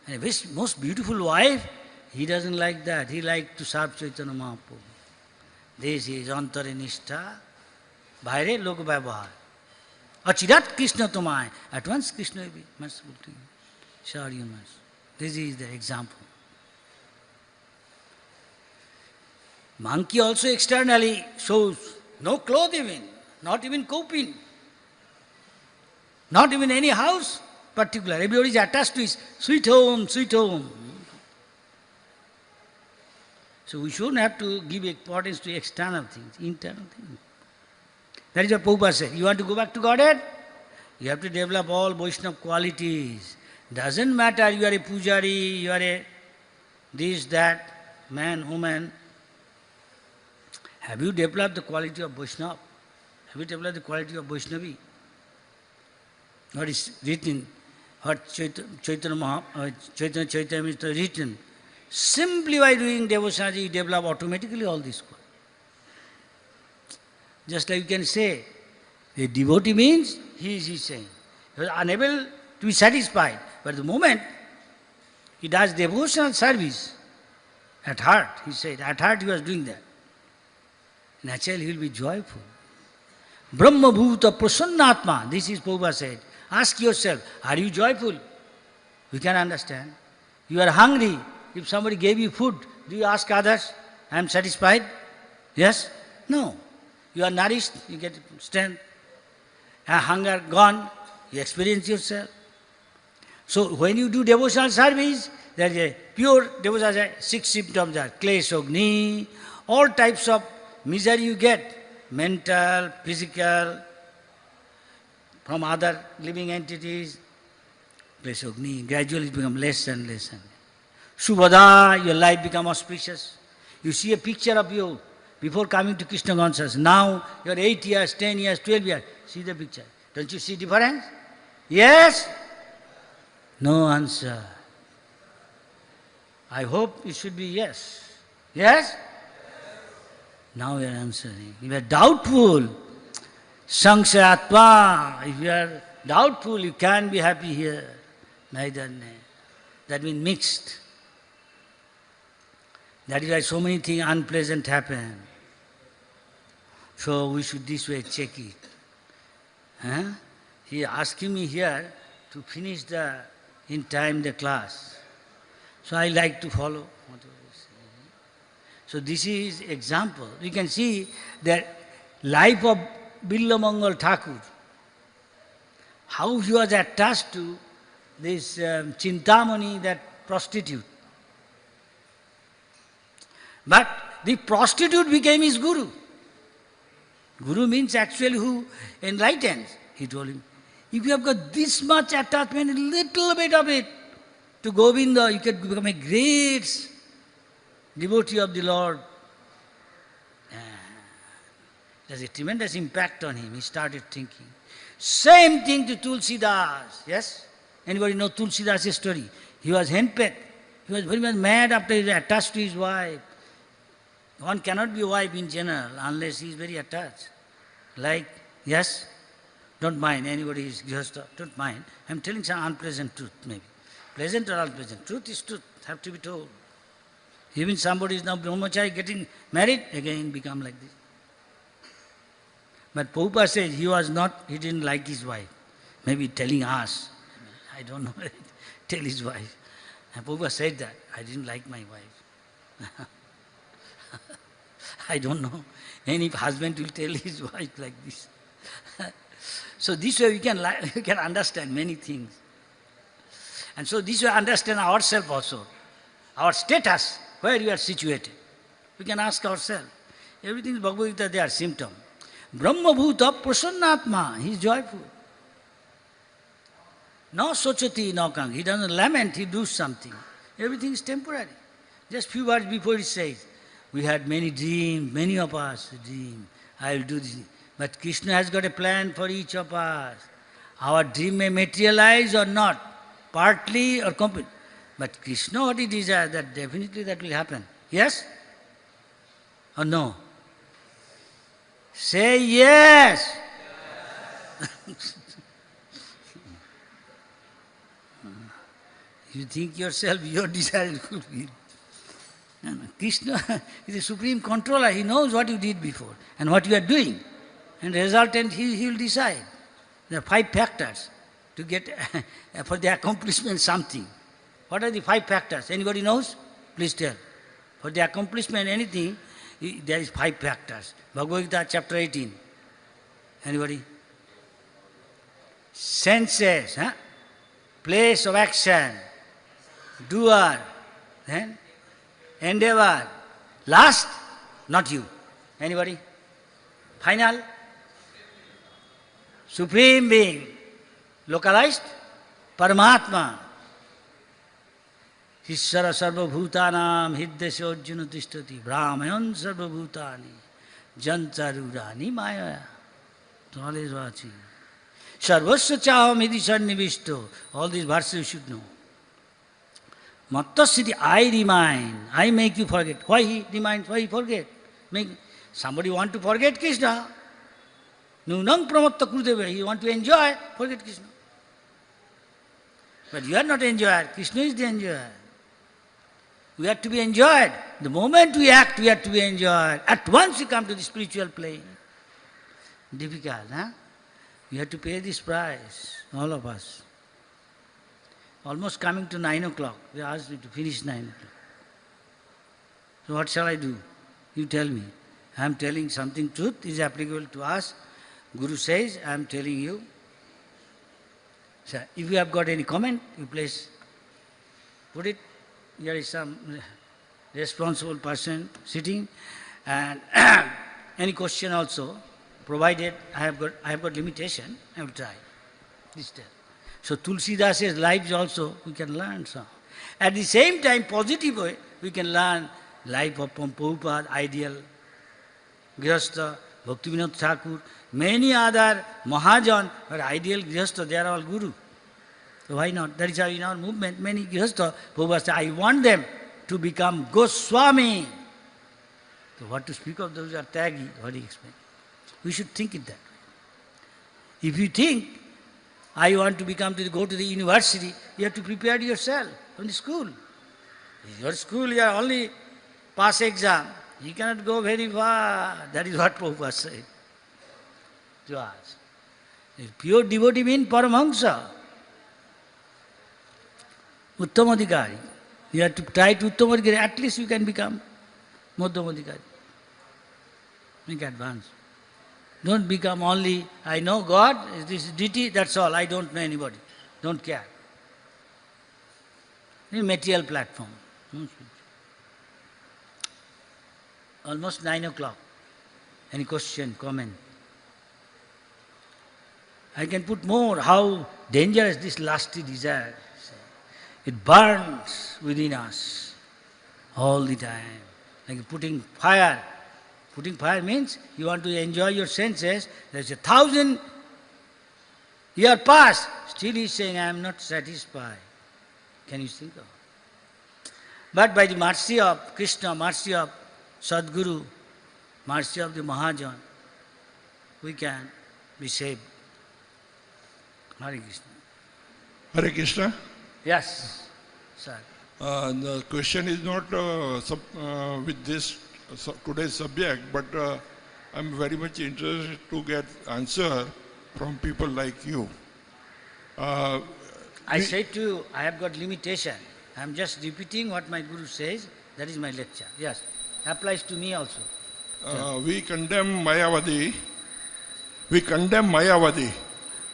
and a most beautiful wife, he doesn't like that. He likes to serve Chaitanya Mahaprabhu. This is Antare Nishtha, Bhaire Lok Vyavahar. Achirat Krishna Tomai. At once Krishna will be merciful to you. Sure, you must. This is the example. Monkey also externally shows no cloth even, not even coping, not even any house particular. Everybody is attached to his sweet home, sweet home. So we shouldn't have to give importance to external things, internal things. That is what Prabhupada said. You want to go back to Godhead? You have to develop all Vaishnava qualities. Doesn't matter you are a pujari, you are a this, that, man, woman. Have you developed the quality of Vaishnava? Have you developed the quality of Vaishnavi? What is written, what Chaitanya is written, simply by doing devotion, you develop automatically all this quality. Just like you can say, a devotee means he is saying. He was unable to be satisfied. But the moment he does devotional service, at heart, he said, at heart he was doing that. Naturally he will be joyful. Brahma bhuta prasannatma, this is Prabhupada said. Ask yourself, are you joyful? You can understand. You are hungry. If somebody gave you food, do you ask others, I am satisfied? Yes? No. You are nourished, you get strength. Hunger gone, you experience yourself. So when you do devotional service, there is a pure devotional service, 6 symptoms are kleshogni, all types of misery you get, mental, physical, from other living entities, kleshogni, gradually it becomes less and less and less. Shubhada, your life becomes auspicious. You see a picture of you before coming to Krishna consciousness. Now you are 8 years, 10 years, 12 years. See the picture. Don't you see difference? Yes? No answer. I hope it should be yes. Yes? Now you are answering. If you are doubtful, Sangsayatva, if you are doubtful, you can't be happy here. Neither. That means mixed. That is why so many things unpleasant happen. So we should this way check it. He asking me here to finish in time the class. So I like to follow whatever he is saying. So this is example. You can see that life of Billamangal Thakur, how he was attached to this Chintamani, that prostitute. But the prostitute became his guru. Guru means actually who enlightens. He told him, if you have got this much attachment, a little bit of it, to Govinda, you can become a great devotee of the Lord. There's a tremendous impact on him. He started thinking. Same thing to Tulsidas. Yes? Anybody know Tulsidas' story? He was henpecked. He was very much mad after he was attached to his wife. One cannot be a wife in general unless he is very attached. Like, yes? Don't mind, anybody is just, don't mind. I'm telling some unpleasant truth maybe. Pleasant or unpleasant. Truth is truth, have to be told. Even somebody is now brahmachari getting married, again become like this. But Prabhupada says he didn't like his wife. Maybe telling us. I don't know. Tell his wife. And Prabhupada said that. I didn't like my wife. I don't know. Any husband will tell his wife like this. So this way we can understand many things. And so this way understand ourselves also. Our status, where you are situated. We can ask ourselves. Everything is Bhagavad Gita, they are symptom. Brahma Bhuta Prasannatma, he is joyful. No sochati, no kang. He doesn't lament, he does something. Everything is temporary. Just few words before he says, we had many dreams, many of us dream. I will do this. But Krishna has got a plan for each of us. Our dream may materialize or not, partly or completely. But Krishna, what he desires, that definitely that will happen. Yes or no? Say yes. You think yourself, your desire is fulfilled. Krishna is the supreme controller. He knows what you did before and what you are doing. And resultant, he will decide. There are 5 factors to get for the accomplishment something. What are the 5 factors? Anybody knows? Please tell. For the accomplishment anything, there is 5 factors. Bhagavad Gita chapter 18. Anybody? Senses, place of action, doer, then endeavor. Last, not you. Anybody? Final? Supreme being. Localized? Paramatma. Ishvara sarva bhutanam hiddesya arjuna tishtati brahmayan sarva bhutani jantarurani maya. All is watching. Sarvasya chaham hidi sannivishto. All these verses you should know. Mattasiti, I remind. I make you forget. Why he reminds? Why he forget? Somebody want to forget Krishna. Nunam pramatta krudeva. You want to enjoy, forget Krishna. But you are not enjoyer. Krishna is the enjoyer. We have to be enjoyed. The moment we act, we have to be enjoyed. At once we come to the spiritual plane. Difficult, huh? We have to pay this price, all of us. Almost coming to 9 o'clock. They asked me to finish 9 o'clock. So what shall I do? You tell me. I am telling something truth is applicable to us. Guru says, I am telling you. So if you have got any comment, you please put it. There is some responsible person sitting. And any question also, provided I have got limitation, I will try. This step. So Tulsidasa's lives also we can learn some. At the same time, positive way, we can learn life of Prabhupada, ideal, Grihastha, Bhaktivinoda Thakur, many other Mahajan are ideal Grihastha, they are all Guru. So why not? That is how in our movement, many Grihastha, Prabhupada said, I want them to become Goswami. So what to speak of those who are Tyagi, what do you expect? We should think it that way. If you think, I want to go to the university, you have to prepare yourself from the school. Your school, you are only pass exam. You cannot go very far. That is what Prabhupada said to us. Pure devotee means Paramahamsa. Uttamadhikari. You have to try to Uttamadhikari. At least you can become Madhyamadhikari. Make advance. Don't become only, I know God, this is deity, that's all. I don't know anybody. Don't care. A material platform. Almost 9 o'clock. Any question, comment? I can put more. How dangerous this lusty desire. It burns within us all the time. Like putting fire. Putting fire means you want to enjoy your senses. There's 1,000 years past. Still he's saying, I am not satisfied. Can you think of it? But by the mercy of Krishna, mercy of Sadguru, mercy of the Mahajan, we can be saved. Hare Krishna. Hare Krishna. Yes, sir. The question is not with this today's subject, but I'm very much interested to get answer from people like you. I said to you, I have got limitation. I'm just repeating what my Guru says. That is my lecture. Yes, applies to me also. we condemn Mayavadi. We condemn Mayavadi.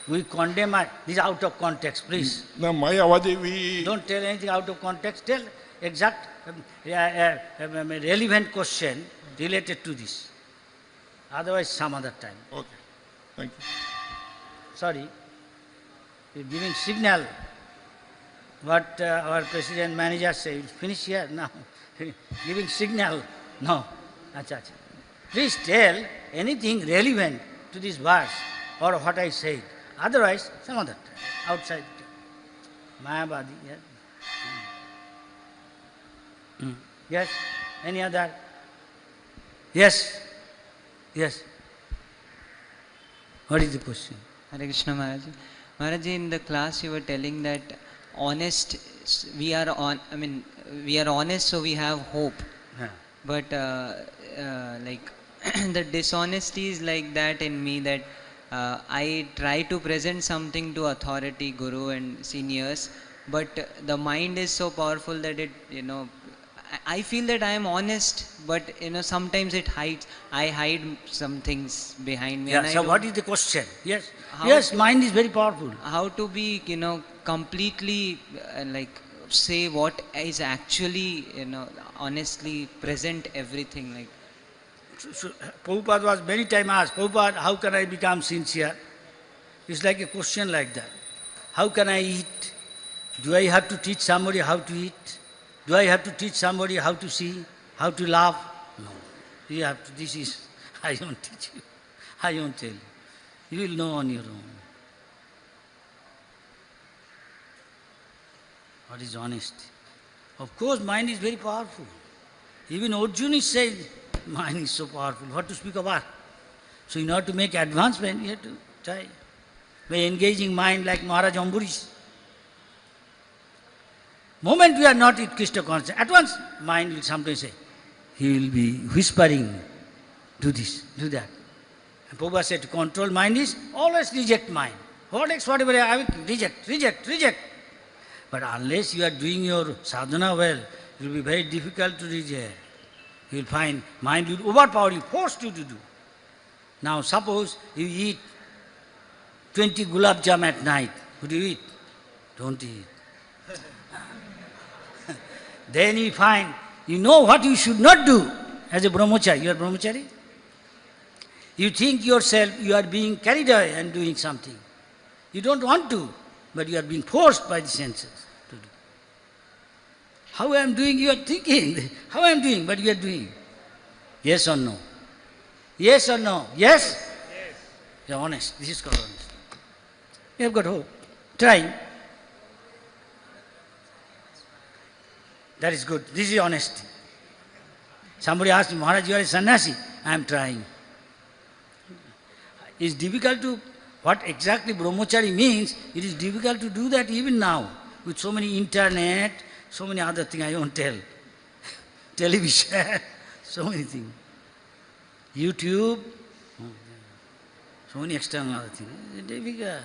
We condemn, this is out of context, please. Now Mayavadi, we... Don't tell anything out of context. Tell exact relevant question related to this. Otherwise, some other time. Okay, thank you. Sorry, you're giving signal. What our president manager said, finish here now. Giving signal. No. Acha, acha. Please tell anything relevant to this verse or what I said. Otherwise, some other time, outside. Mayavadi, yes. Yes. Any other? Yes. Yes. What is the question? Hare Krishna Maharaj. Maharaj, in the class you were telling that we are honest, so we have hope. Yeah. But like the dishonesty is like that in me, that I try to present something to authority, guru and seniors, but the mind is so powerful that it, I feel that I am honest, but sometimes it hides. I hide some things behind me. Yeah, and so what is the question? Yes. Yes, to- mind is very powerful. How to be, completely like say what is actually, honestly present everything like. So, Prabhupada was many times asked, Prabhupada, how can I become sincere? It's like a question like that. How can I eat? Do I have to teach somebody how to eat? Do I have to teach somebody how to see, how to laugh? No. You have to, this is, I won't teach you. I won't tell you. You will know on your own. What is honesty? Of course, mind is very powerful. Even Arjuna is saying, mind is so powerful. What to speak of art? So in order to make advancement, you have to try. By engaging mind like Maharaj Ambarish. Moment we are not with Krishna consciousness, at once mind will sometimes say, he will be whispering, do this, do that. And Prabhupada said, to control mind is always reject mind. Whatever I will reject. But unless you are doing your sadhana well, it will be very difficult to reject. You will find mind will overpower you, force you to do. Now suppose you eat 20 gulab jam at night. Would you eat? Don't eat. Then you find, you know what you should not do as a brahmachari. You are brahmachari? You think yourself you are being carried away and doing something. You don't want to, but you are being forced by the senses to do. How I am doing, you are thinking. How I am doing, but you are doing. Yes or no? Yes or no? Yes? Yes. You are honest. This is called honest. You have got hope. Try. That is good. This is honesty. Somebody asked me, Maharaj, you are a sannyasi. I am trying. It's difficult to, what exactly brahmachari means, it is difficult to do that even now. With so many internet, so many other things I won't tell. Television, so many things. YouTube, so many external other things. It's difficult.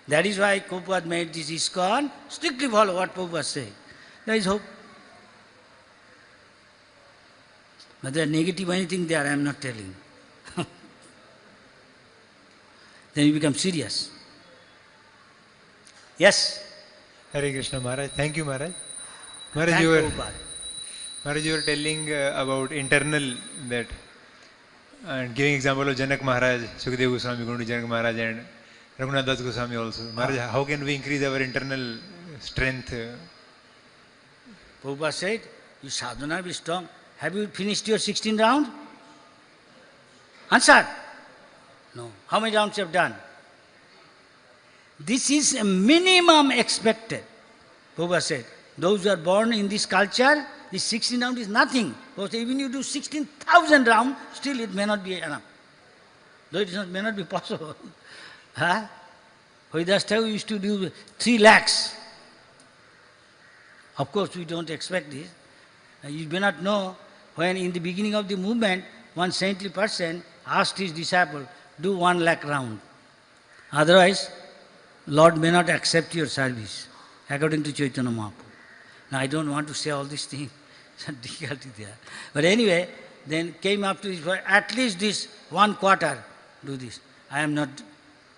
That is why Prabhupada made this ISKCON, strictly follow what Prabhupada said. There is hope. But there are negative anything there, I am not telling. Then you become serious. Yes? Hare Krishna Maharaj. Thank you Maharaj. Thank Maharaj, you were telling about internal that, and giving example of Janak Maharaj, Sukadeva Goswami, Gundu Janak Maharaj and Raghunath Das Goswami also. Maharaj, how can we increase our internal strength? Prabhupada said, you sadhana be strong. Have you finished your 16 rounds? Answer. No. How many rounds you have done? This is a minimum expected. Prabhupada said, those who are born in this culture, this 16 round is nothing. Because even you do 16,000 rounds, still it may not be enough. Though it may not be possible. Huh? Haridas Thakur used to do 3 lakhs. Of course, we don't expect this. You may not know when in the beginning of the movement, one saintly person asked his disciple, do 1 lakh round. Otherwise, Lord may not accept your service, according to Chaitanya Mahaprabhu. Now, I don't want to say all these things. Some difficulty there. But anyway, then came up to this, at least this 1/4, do this. I am not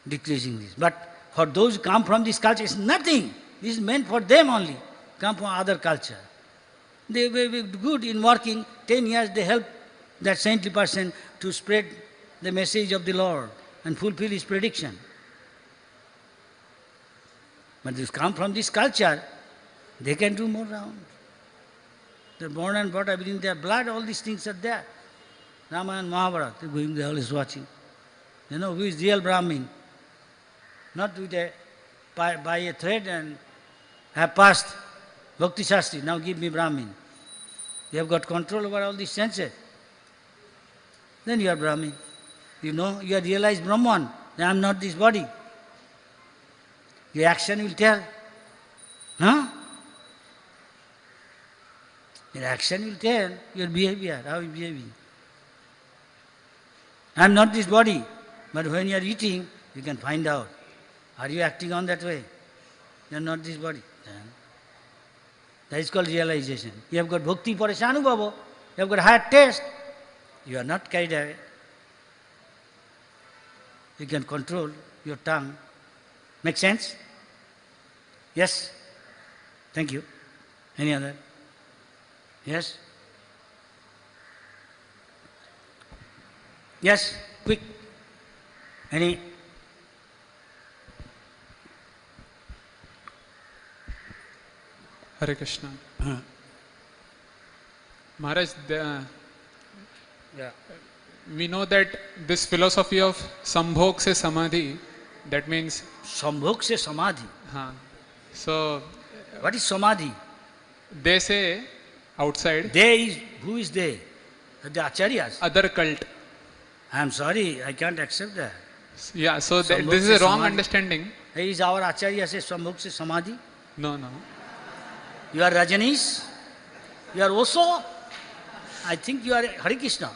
decreasing this. But for those who come from this culture, it's nothing. This is meant for them only, come from other culture. They were good in working. 10 years they help that saintly person to spread the message of the Lord and fulfill his prediction. But those come from this culture, they can do more round. They're born and brought up within their blood, all these things are there. Ramayana, Mahabharata, they're going there, always watching. You know, who is real Brahmin? Not with by a thread and have passed Bhakti Shastri, now give me Brahmin. You have got control over all these senses. Then you are Brahmin. You know, you have realized Brahman, I am not this body. Your action will tell. Huh? Your action will tell your behavior, how you are behaving. I am not this body, but when you are eating, you can find out. Are you acting on that way? You are not this body. That is called realization. You have got bhakti parishanubhava, you have got higher taste. You are not carried away. You can control your tongue. Make sense? Yes? Thank you. Any other? Yes? Yes? Quick. Any? Hare Krishna. Maharaj, Yeah. we know that this philosophy of Sambhog se Samadhi, that means, Sambhog se samadhi. so What is samadhi? they say outside, They is, who is they? The acharyas. other cult. I am sorry, I can't accept that. Yeah, so Sambhog this is se a wrong Samadhi. understanding. Is our acharya says Sambhog se samadhi? No, no. You are Rajanish? You are Osho? I think you are Hare Krishna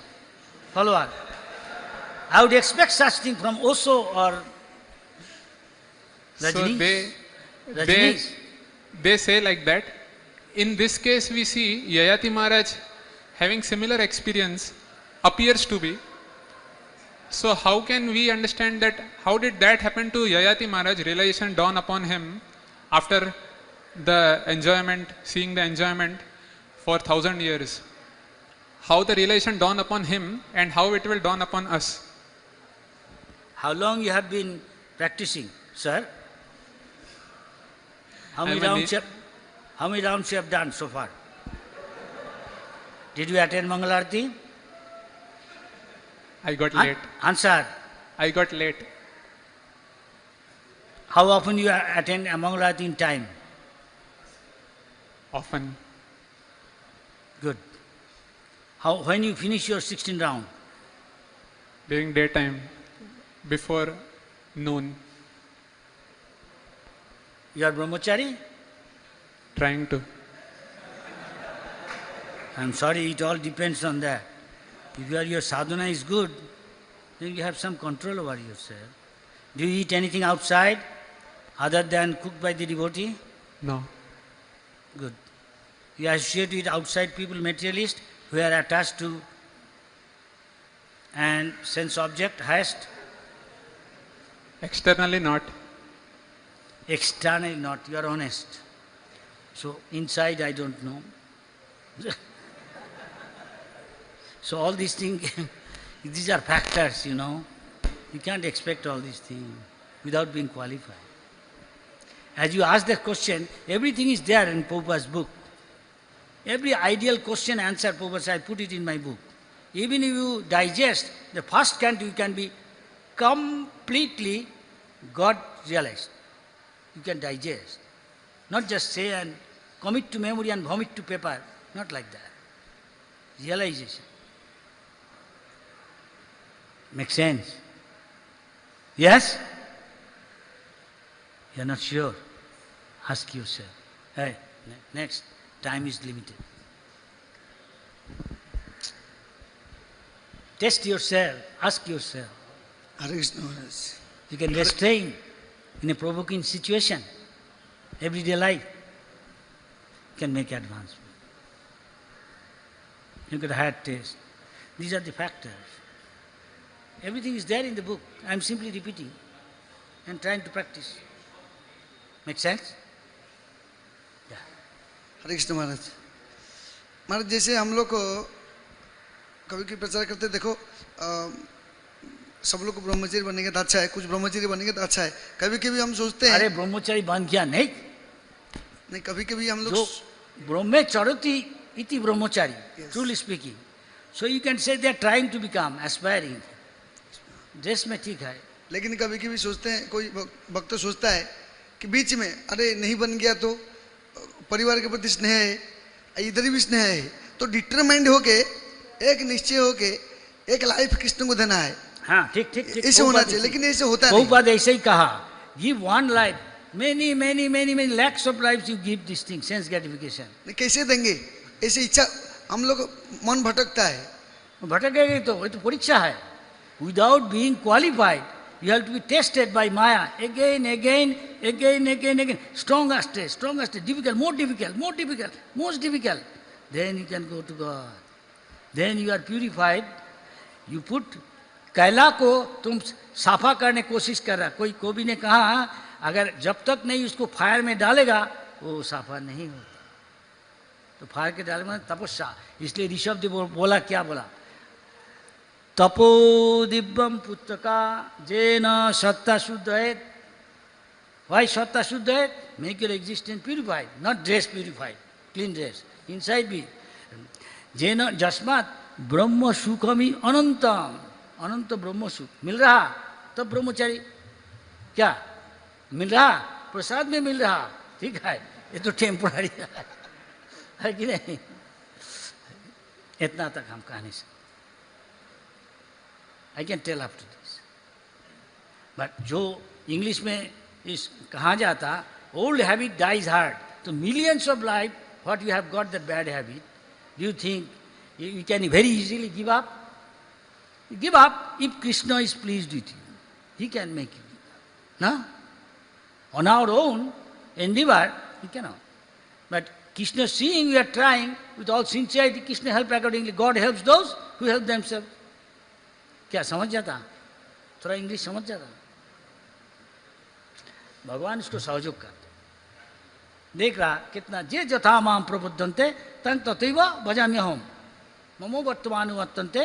follower. I would expect such thing from Osho or So Rajanish. they say like that. In this case, we see Yayati Maharaj having similar experience, appears to be. So how can we understand that? How did that happen to Yayati Maharaj? Realization dawn upon him after the enjoyment, seeing the enjoyment for 1,000 years. How the realization dawn upon him and how it will dawn upon us. How long you have been practicing, sir? How many rounds you have done so far? Did you attend Mangalarti? I got late. Answer. I got late. How often you attend Mangalarti in time? Often. Good. When you finish your 16 round? During daytime, before noon, You are brahmachari? trying to. I'm sorry, it all depends on that. If your sadhana is good, then you have some control over yourself. Do you eat anything outside other than cooked by the devotee? No. Good. You associate with outside people, materialists, who are attached to and sense object, highest? Externally not. Externally not, you are honest. So inside I don't know. So all these things, these are factors, you know. You can't expect all these things without being qualified. As you ask that question, everything is there in Prabhupada's book. Every ideal question answer, Prabhupada said, I put it in my book. Even if you digest, the first canto you can be completely God realized. You can digest. Not just say and commit to memory and vomit to paper. Not like that. Realization. Make sense? Yes? You are not sure? Ask yourself. Hey, next. Time is limited. Test yourself. Ask yourself. You can restrain in a provoking situation. Everyday life. You can make advancement. You get a higher taste. These are the factors. Everything is there in the book. I am simply repeating and trying to practice. Make sense? Yeah. हरे कृष्ण महाराज। महाराज जैसे हम लोग कभी कभी प्रचार करते देखो सब लोग को ब्रह्मचारी बनेंगे तो अच्छा है, कुछ ब्रह्मचारी बनेंगे तो अच्छा है। कभी कभी हम सोचते हैं अरे ब्रह्मचारी बन क्या नहीं? नहीं, कभी कभी हम लोग जो ब्रह्मचरति इति ब्रह्मचारी, truly speaking. So you can say they are trying to become, aspiring. Dress में ठीक है, लेकिन कभी कभी सोचते हैं, कोई भक्त सोचता है कि बीच में अरे नहीं बन गया तो परिवार के प्रति स्नेह है, इधर भी स्नेह है, तो डिटरमाइंड होके एक निश्चय होके एक लाइफ कृष्ण को देना है। हाँ ठीक ठीक ठीक, ऐसे होना चाहिए, लेकिन ऐसे होता नहीं। बहुपाद ऐसे ही कहा, give one life, many many many many lakhs of lives you give this thing, sense gratification. कैसे देंगे? ऐसे इच्छा हम लोग मन भटकता है। भटकेगी तो ये तो परीक्षा है। Without being qualified, you have to be tested by Maya again, again, again, again, again. Stronger stage, difficult, more difficult, more difficult, most difficult. Then you can go to God. Then you are purified. You put कैला को तुम साफा करने कोशिश कर रहा। कोई कोबी ने कहा अगर जब तक नहीं उसको फायर में डालेगा वो साफा नहीं होता। तो फायर के डाले में तपस्या। इसलिए ऋषभ देव बोला, क्या बोला? तपो दिव्यम पुस्तका जेन सत्ता शुद्ध है। वाई सत्ता शुद्ध है? Make your existence purified, not dress purified, clean dress inside भी। जेन जस्मात ब्रह्म सुखमी अनंतम, अनंत ब्रह्म सुख मिल रहा तब ब्रह्मचारी क्या मिल रहा? प्रसाद में मिल रहा, ठीक है, ये तो टेम्पोररी है कि नहीं? इतना तक हम कह नहीं सकते। I can tell up to this. But जो इंग्लिश में इस कहा जाता, old habit dies hard. So millions of life, what you have got that bad habit, do you think you can very easily give up? You give up if Krishna is pleased with you. He can make you give up. No? On our own endeavor, we cannot. But Krishna seeing we are trying with all sincerity, Krishna help accordingly. God helps those who help themselves. क्या समझ जाता? थोड़ा English समझ जाता? भगवान उसको सहयोग करते। देख रहा कितना जे जथा माम प्रबुद्धन्ते तं तथैव भजाम्यहम् ममो वर्तमानुवर्तन्ते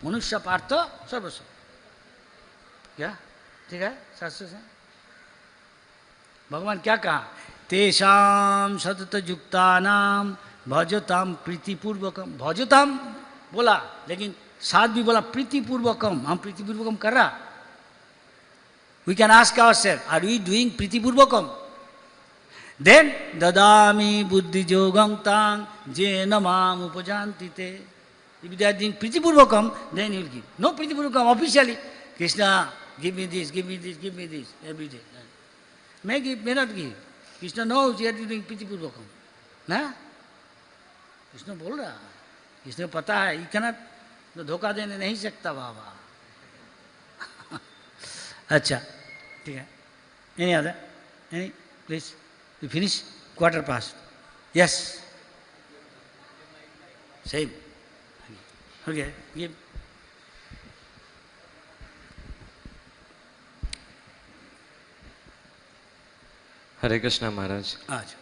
मनुष्य पार्थ सर्वस्व। क्या ठीक है? शास्त्र से भगवान क्या कहा? तेषाम सतत युक्तानाम भजताम प्रीतिपूर्वकम। भजताम बोला, लेकिन साथ भी बोला प्रीतिपूर्वकम। हम प्रीतिपूर्वकम कर रहा? We can ask ourself, are we doing प्रीतिपूर्वकम? देन ददामी बुद्धि जोगं तां जेन माम उपजान्ति ते। If they are doing प्रीतिपूर्वकम, then he will give. No प्रीतिपूर्वकम officially. Krishna, give me this, give me this, give me this every day. May give, may not give. Krishna knows you are doing प्रीतिपूर्वकम, ना? कृष्ण बोल रहा, कृष्ण को पता है, you cannot तो धोखा देने नहीं सकता बाबा। अच्छा ठीक है। Any other? Any please? You finish? Quarter past? Yes same. Okay give. Hare Krishna Maharaj. आज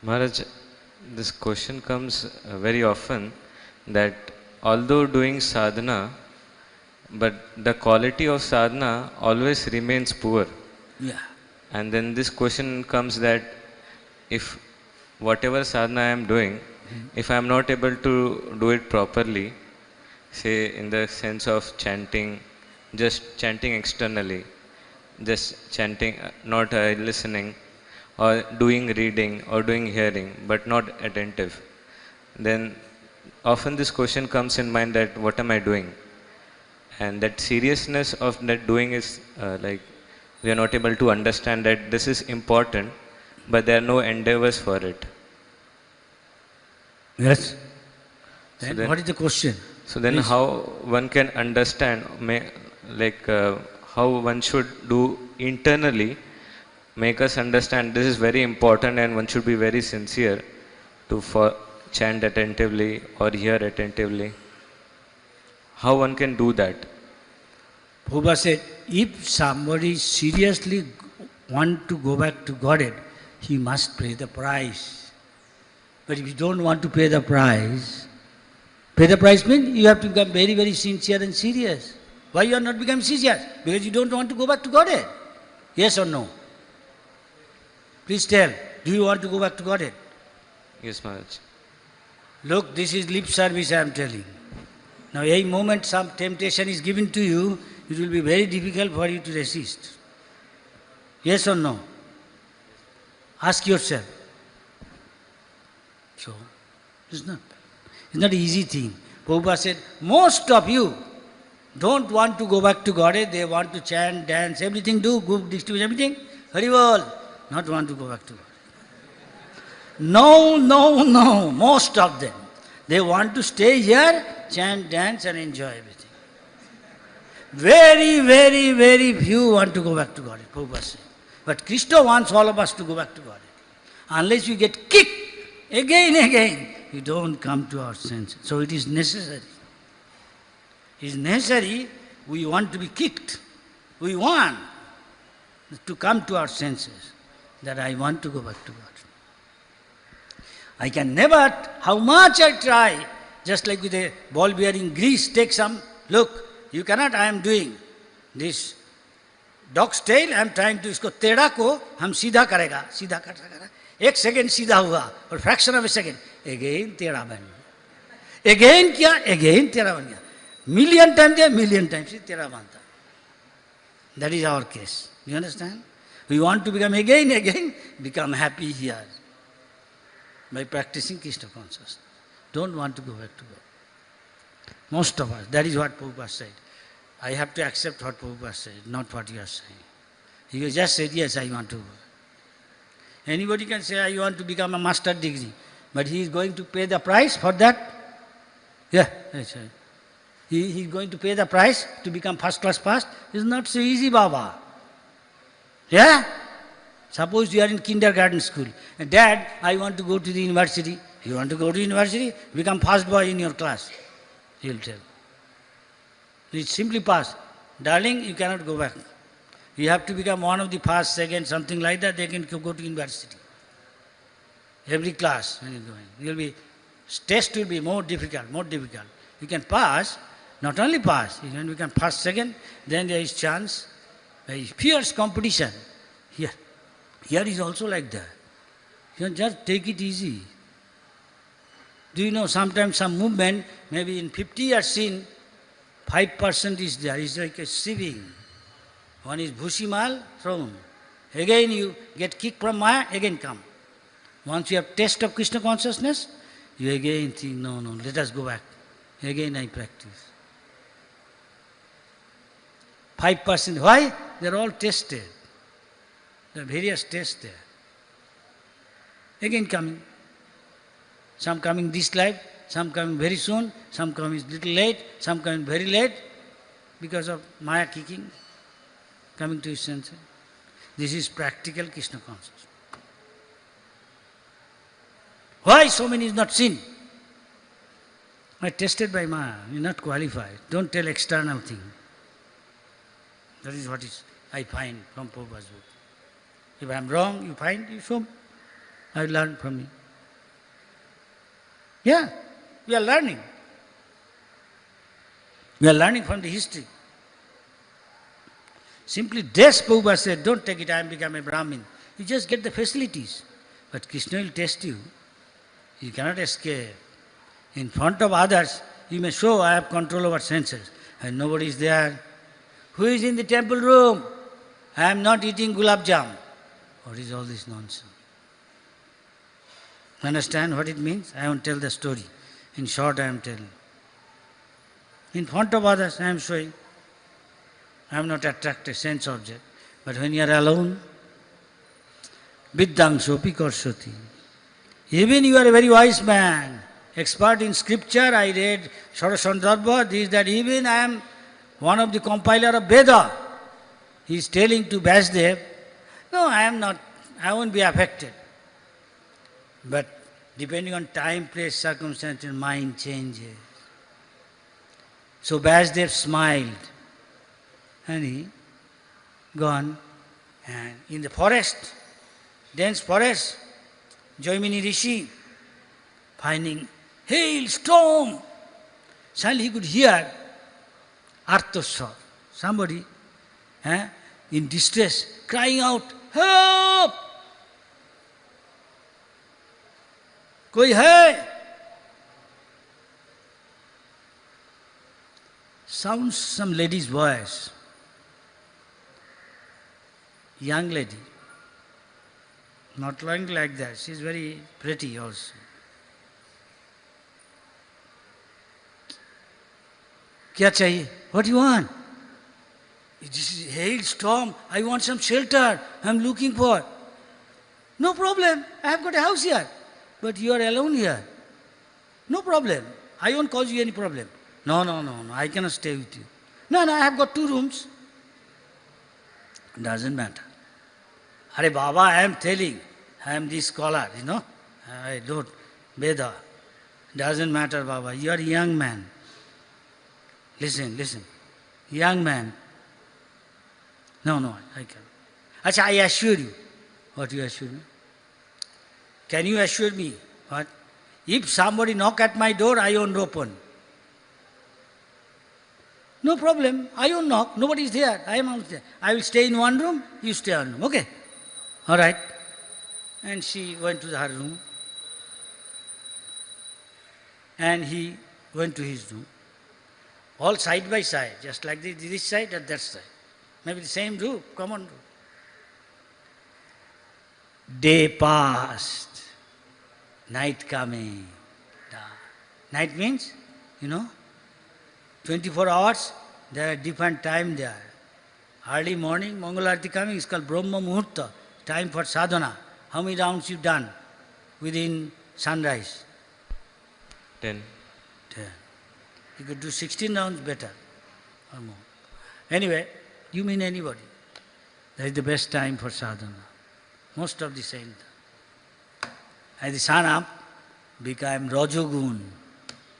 Maharaj, this question comes very often that although doing sadhana, but the quality of sadhana always remains poor. Yeah. And then this question comes that if whatever sadhana I am doing, if I am not able to do it properly, say in the sense of chanting, just chanting externally, just chanting, not listening, or doing reading or doing hearing, but not attentive, then often this question comes in mind that what am I doing? And that seriousness of that doing is like we are not able to understand that this is important, but there are no endeavors for it. Yes. So Then then- what is the question? So then Please. how one can understand, how one should do internally, make us understand this is very important and one should be very sincere to chant attentively or hear attentively. how one can do that? Prabhupada said, if somebody seriously want to go back to Godhead, he must pay the price. But if you don't want to pay the price means you have to become very, very sincere and serious. Why you are not becoming serious? Because you don't want to go back to Godhead. Yes or no? Please tell, do you want to go back to Godhead? Yes, Maharaj. Look, this is lip service I am telling. Now, a moment some temptation is given to you, it will be very difficult for you to resist. Yes or no? Ask yourself. So, it's not an easy thing. Prabhupada said, most of you don't want to go back to Godhead, they want to chant, dance, everything, do, good distribution, everything. Haribol, not want to go back to Godhead. No, most of them. They want to stay here, chant, dance and enjoy everything. Very, very, very few want to go back to Godhead, Prabhupada said. But Krishna wants all of us to go back to Godhead. Unless you get kicked again, you don't come to our senses. So it is necessary. It is necessary, we want to be kicked. We want to come to our senses that I want to go back to God. I can never, how much I try, just like with a ball bearing grease, take some, look, you cannot, I am doing this dog's tail, I am trying to, isko teda ko, hum सीधा करेगा, सीधा करेगा, एक second सीधा हुआ, और fraction of a second, again टेढ़ा बन गया, again क्या, again टेढ़ा बन गया, million times there, million times टेढ़ा बनता. That is our case. You understand? We want to become again, become happy here by practicing Krishna consciousness. Don't want to go back to God. Most of us, that is what Prabhupada said. I have to accept what Prabhupada said, not what you are saying. He just said, yes, I want to go. Anybody can say, I want to become a master degree, but he is going to pay the price for that? Yeah, that's right. He is going to pay the price to become first class pass? It's not so easy, Baba. Yeah? Suppose you are in kindergarten school. Dad, I want to go to the university. You want to go to university? Become first boy in your class. He will tell. It's simply pass. Darling, you cannot go back. You have to become one of the first, second, something like that, they can go to university. Every class when you are going. Test will be more difficult. You can pass, not only pass, you can become first, second, then there is chance. There is fierce competition. Here is also like that. You just take it easy. Do you know, sometimes some movement, maybe in 50 years seen, 5% is there. It's like a sieving. One is Bhushimal, thrown. Again you get kicked from Maya, again come. Once you have taste of Krishna consciousness, you again think, no, let us go back. Again I practice. 5%. Why? They are all tested. There are various tests there. Again coming. Some coming this life, some coming very soon, some coming little late, some coming very late because of Maya kicking, coming to his senses. This is practical Krishna consciousness. Why so many is not seen? I tested by Maya, you are not qualified. Don't tell external thing. That is what is I find from Prabhupada's book. If I am wrong, you find, you show me. I learn from you. Yeah, we are learning. We are learning from the history. Simply this Prabhupada said, don't take it, I am become a Brahmin. You just get the facilities. But Krishna will test you. You cannot escape. In front of others, you may show, I have control over senses. And nobody is there. Who is in the temple room? I am not eating gulab jam. What is all this nonsense? Understand what it means? I won't tell the story. In short, I am telling. In front of others, I am showing. I am not attracted sense object. But when you are alone, viddang sopi karshati. Even you are a very wise man, expert in scripture, I read Sarasandarbha, this, that, even I am one of the compiler of Veda. He is telling to Vasudev, no, I am not, I won't be affected. But depending on time, place, circumstances, mind changes. So Vyasdev smiled and he gone, and in the forest, dense forest, Jaimini Rishi finding hail, storm. Suddenly he could hear Arthaswar, somebody in distress, crying out, help! Koi hai? Sounds some lady's voice. Young lady. Not like that. She's very pretty also. Kya chahiye? What do you want? This is hailstorm. I want some shelter. I'm looking for. No problem. I have got a house here. But you are alone here. No problem. I won't cause you any problem. No. I cannot stay with you. No, I have got 2 rooms. Doesn't matter. Are Baba, I am telling. I am the scholar, I don't. Veda. Doesn't matter, Baba. You are a young man. Listen. Young man. No, I can't. Acha, I assure you. What you assure me? Can you assure me? What? If somebody knock at my door, I won't open. No problem. I won't knock. Nobody is there. I am out there. I will stay in one room. You stay in one room. Okay? All right. And she went to her room. And he went to his room. All side by side, just like this side and that side. Maybe the same room, common room. Day passed. Night coming. Night means, 24 hours, there are different time there. Early morning, Mangalarti coming is called Brahma Muhurta, time for sadhana. How many rounds you done within sunrise? 10. 10. You could do 16 rounds better or more. Anyway, you mean anybody. That is the best time for sadhana. Most of the saints. As the sun up, become Rajogun.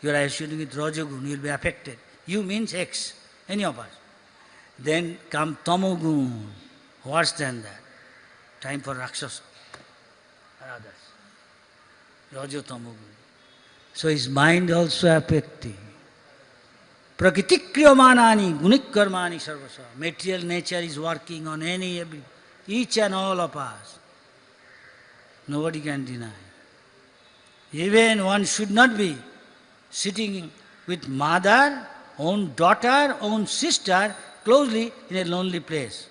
You are shooting with Rajogun, you will be affected. You means X, any of us. Then come Tamogun, worse than that. Time for Rakshasa or others. Rajo Tamogun. So his mind also affecting. Prakritikriyamanani gunikkarmani sarvasa. Material nature is working on each and all of us. Nobody can deny. Even one should not be sitting with mother, own daughter, own sister, closely in a lonely place.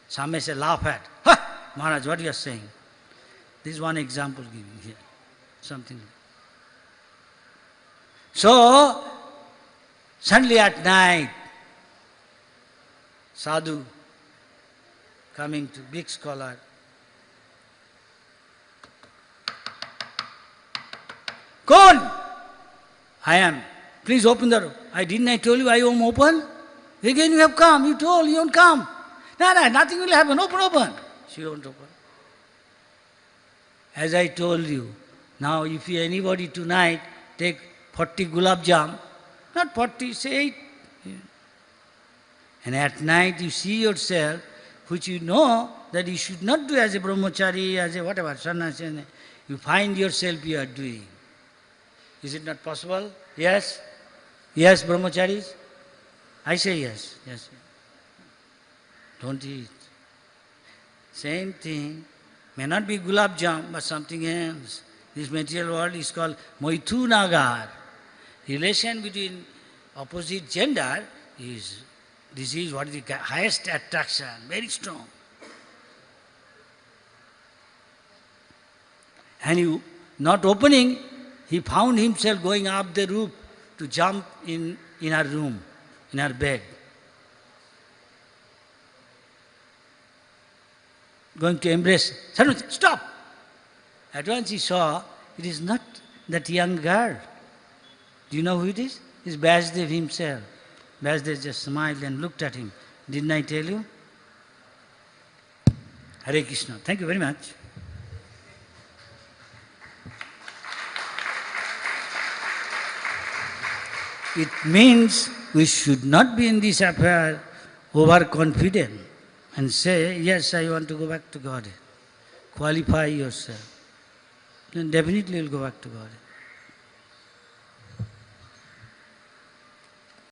Some may say, laugh at. Ha! Maharaj, what you are saying? This is one example given here. Something. So, suddenly at night, sadhu coming to big scholar. Kon! I am. Please open the door. I told you I won't open? Again you have come. You told you won't come. No, nothing will happen. Open. She won't open. As I told you, now if anybody tonight take 40 gulab jam, not 40, say 8. And at night you see yourself, which you know that you should not do as a brahmachari, as a whatever, sannyasi, you find yourself you are doing. Is it not possible? Yes? Yes, brahmacharis? I say yes. Yes. Don't eat. Same thing. May not be gulab jam, but something else. This material world is called Maithunagar. Relation between opposite gender is, this is what is the highest attraction, very strong. And you not opening, he found himself going up the roof to jump in her room, in her bed. Going to embrace. Suddenly, stop! At once he saw, it is not that young girl. Do you know who it is? It's Vyasdev himself. Vyasdev just smiled and looked at him. Didn't I tell you? Hare Krishna. Thank you very much. It means we should not be in this affair overconfident and say, yes, I want to go back to God. Qualify yourself. Then definitely you'll go back to God.